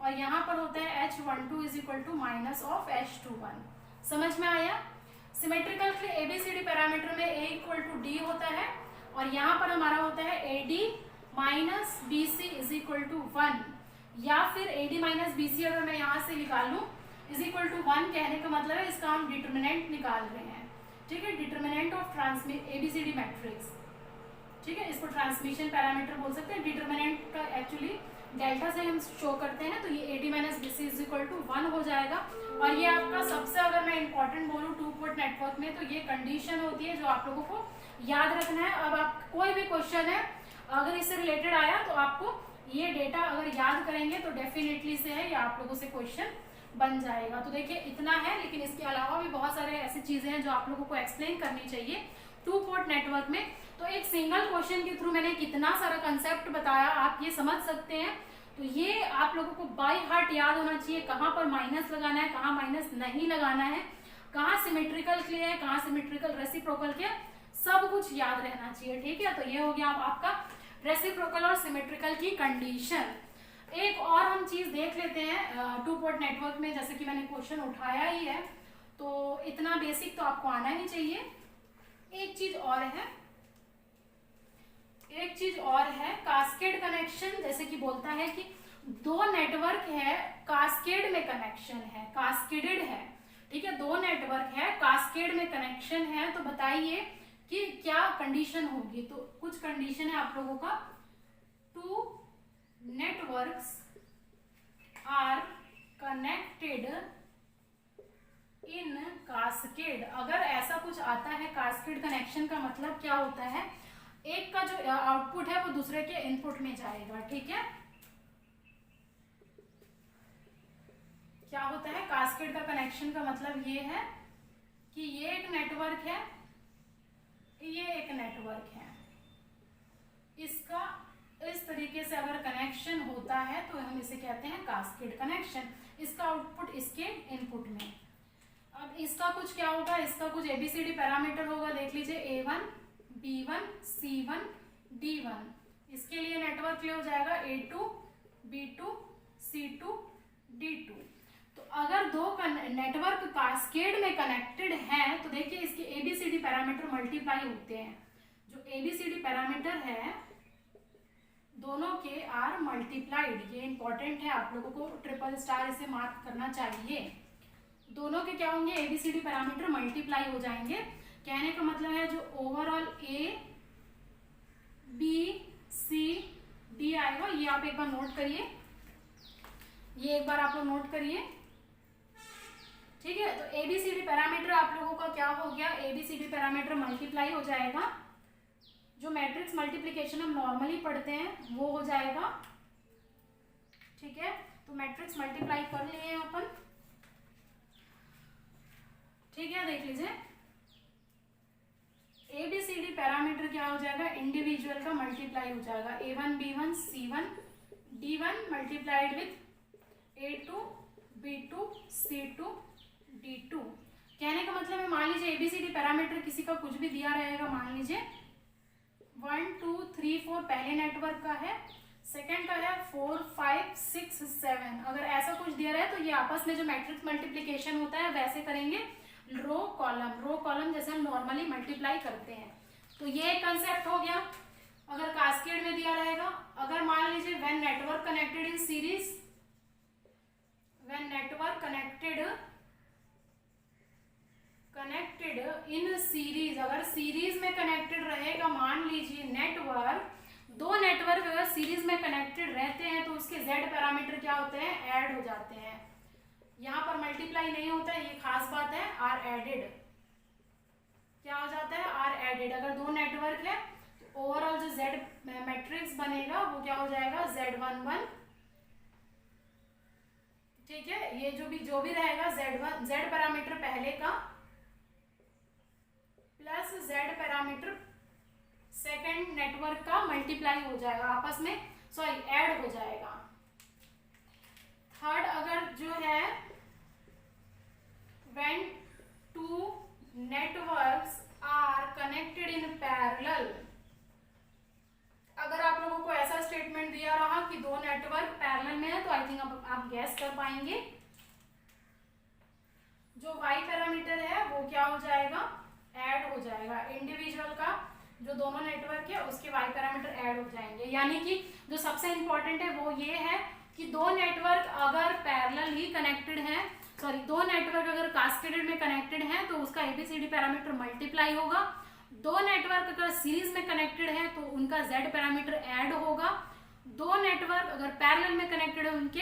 और यहाँ पर होता है h12 is equal to minus of h21। समझ में आया। सिमेट्रिकल के एबीसीडी पैरामीटर में a इक्वल टू डी होता है और यहाँ पर हमारा होता है AD minus BC is equal to 1, या फिर AD माइनस BC अगर मैं यहाँ से निकाल लूँ इज इक्वल टू 1, कहने का मतलब है इसका हम डिटर्मिनेंट निकाल रहे हैं। ठीक है, डिटर्मिनेंट ऑफ एबीसीडी मैट्रिक्स। ठीक है, इसको ट्रांसमिशन पैरामीटर बोल सकते हैं। डिटर्मिनेंट का एक्चुअली डेल्टा से हम शो करते हैं, तो ये AD minus BC is equal to 1 हो जाएगा। और ये आपका सबसे, अगर मैं इंपॉर्टेंट बोलूँ टू पोर्ट नेटवर्क में, तो ये कंडीशन होती है जो आप लोगों को याद रखना है। अब आप कोई भी क्वेश्चन है अगर इससे रिलेटेड आया तो आपको ये डेटा अगर याद करेंगे तो डेफिनेटली से है, या आप लोगों से क्वेश्चन बन जाएगा। तो देखिए इतना है, लेकिन इसके अलावा भी बहुत सारे ऐसी चीजें हैं जो आप लोगों को एक्सप्लेन करनी चाहिए टू पोर्ट नेटवर्क में। तो एक सिंगल क्वेश्चन के थ्रू मैंने कितना सारा कंसेप्ट बताया, आप ये समझ सकते हैं। तो ये आप लोगों को बाय हार्ट याद होना चाहिए, कहाँ पर माइनस लगाना है, कहाँ माइनस नहीं लगाना है, कहाँ सिमेट्रिकल के है, कहाँ सिमेट्रिकल रेसिप्रोकल के, सब कुछ याद रहना चाहिए। ठीक है, तो ये हो गया आपका रेसिप्रोकल और सिमेट्रिकल की कंडीशन। एक और हम चीज देख लेते हैं टू पोर्ट नेटवर्क में, जैसे कि मैंने क्वेश्चन उठाया ही है तो इतना बेसिक तो आपको आना ही चाहिए। एक चीज और है कास्केड कनेक्शन। जैसे कि बोलता है कि दो नेटवर्क है, कास्केड में कनेक्शन है, कास्केडेड है। ठीक है, दो नेटवर्क है, कास्केड में कनेक्शन है, तो बताइए कि क्या कंडीशन होगी। तो कुछ कंडीशन है आप लोगों का, to networks are connected in cascade। अगर ऐसा कुछ आता है, कास्केड कनेक्शन का मतलब क्या होता है, एक का जो आउटपुट है वो दूसरे के इनपुट में जाएगा। ठीक है, क्या होता है कास्केड का कनेक्शन का मतलब ये है कि ये एक नेटवर्क है, ये एक नेटवर्क है, इसका इस तरीके से अगर कनेक्शन होता है तो हम इसे कहते हैं कास्केड कनेक्शन। इसका आउटपुट इसके इनपुट में। अब इसका कुछ क्या होगा, इसका कुछ एबीसीडी पैरामीटर होगा, देख लीजिए A1 B1 C1 D1। इसके लिए नेटवर्क क्लियर हो जाएगा A2 B2 C2 D2। तो अगर दो नेटवर्क कास्केड में कनेक्टेड हैं तो देखिए इसके एबीसीडी पैरामीटर मल्टीप्लाई होते हैं। जो एबीसीडी पैरामीटर है दोनों के आर मल्टीप्लाइड, ये इंपॉर्टेंट है, आप लोगों को ट्रिपल स्टार इसे मार्क करना चाहिए। दोनों के क्या होंगे, एबीसीडी पैरामीटर मल्टीप्लाई हो जाएंगे। कहने का मतलब है जो overall A B C D आएगा, ये आप एक बार नोट करिए, ये एक बार आप लोग नोट करिए। ठीक है, तो एबीसीडी पैरामीटर आप लोगों का क्या हो गया, एबीसीडी पैरामीटर मल्टीप्लाई हो जाएगा। जो मैट्रिक्स मल्टीप्लिकेशन हम नॉर्मली पढ़ते हैं वो हो जाएगा, ठीक है। तो मैट्रिक्स मल्टीप्लाई कर लिए हैं अपन, ठीक है। देख लीजिए ABCD पैरामीटर क्या हो जाएगा, इंडिविजुअल का मल्टीप्लाई हो जाएगा, A1 B1 C1 D1 multiplied with A2 B2 C2 D2। कहने का मतलब है, मान लीजिए ABCD पैरामीटर किसी का कुछ भी दिया रहेगा, मान लीजिए 1 2 3 4 पहले नेटवर्क का है, सेकंड का है 4 5 6 7। अगर ऐसा कुछ दिया रहा है तो ये आपस में जो मैट्रिक्स मल्टीप्लिकेशन होता है वैसे करेंगे, रो कॉलम जैसे हम नॉर्मली मल्टीप्लाई करते हैं। तो ये एक कंसेप्ट हो गया। अगर कास्केड में दिया रहेगा, अगर मान लीजिए when network connected in series, when network connected in series, अगर सीरीज में कनेक्टेड रहेगा, मान लीजिए नेटवर्क, दो नेटवर्क अगर सीरीज में कनेक्टेड रहते हैं तो उसके Z पैरामीटर क्या होते हैं, ऐड हो जाते हैं। यहाँ पर मल्टीप्लाई नहीं होता है, ये खास बात है, आर एडेड। क्या हो जाता है, आर एडेड। अगर दो नेटवर्क है तो ओवरऑल जो Z मैट्रिक्स बनेगा वो क्या हो जाएगा, Z11, ठीक है। ये जो भी रहेगा Z पैरामीटर पहले का plus Z parameter second network का मल्टीप्लाई हो जाएगा, आपस में ऐड हो जाएगा। थर्ड, अगर जो है when two networks are connected in parallel, अगर आप लोगों को ऐसा स्टेटमेंट दिया रहा कि दो नेटवर्क पैरेलल में है तो आई थिंक आप गैस कर पाएंगे। जो Y पैरामीटर है वो क्या हो जाएगा, ऐड हो जाएगा। इंडिविजुअल का जो दोनों नेटवर्क है उसके Y पैरामीटर ऐड हो जाएंगे। यानी कि जो सबसे इंपॉर्टेंट है वो ये है कि दो नेटवर्क अगर पैरेलल ही कनेक्टेड हैं, दो नेटवर्क अगर कास्केडेड में कनेक्टेड हैं तो उसका ABCD पैरामीटर मल्टीप्लाई होगा। दो नेटवर्क अगर सीरीज में कनेक्टेड हैं तो उनका Z पैरामीटर ऐड होगा। दो नेटवर्क अगर पैरेलल में कनेक्टेड है उनके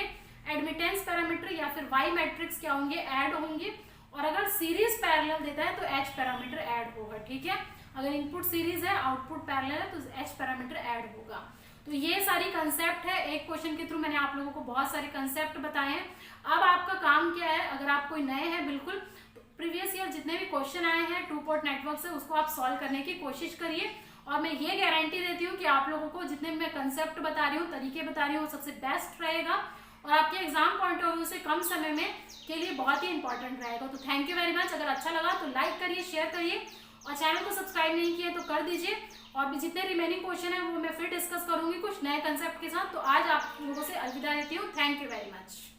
एडमिटेंस पैरामीटर या फिर Y मैट्रिक्स क्या होंगे, ऐड होंगे। और अगर सीरीज पैरेलल देता है तो H पैरामीटर ऐड होगा, ठीक है। अगर इनपुट सीरीज है, आउटपुट पैरेलल है तो H पैरामीटर ऐड होगा। तो ये सारी कंसेप्ट है, एक क्वेश्चन के थ्रू मैंने आप लोगों को बहुत सारे कंसेप्ट बताए हैं। अब आपका काम क्या है, अगर आप कोई नए हैं बिल्कुल, तो प्रीवियस ईयर जितने भी क्वेश्चन आए हैं 2 पोर्ट नेटवर्क से उसको आप सॉल्व करने की कोशिश करिए। और मैं ये गारंटी देती हूँ कि आप लोगों को जितने भी मैं कंसेप्ट बता रही हूँ, तरीके बता रही हूँ, वो सबसे बेस्ट रहेगा और आपके एग्जाम पॉइंट ऑफ व्यू से कम समय में के लिए बहुत ही इंपॉर्टेंट रहेगा। तो थैंक यू वेरी मच। अगर अच्छा लगा तो लाइक करिए, शेयर करिए और चैनल को सब्सक्राइब नहीं किया तो कर दीजिए। और भी जितने रिमेनिंग क्वेश्चन है वो मैं फिर डिस्कस करूंगी कुछ नए कंसेप्ट के साथ। तो आज आप लोगों से अलविदा लेती हूँ। Thank you very much.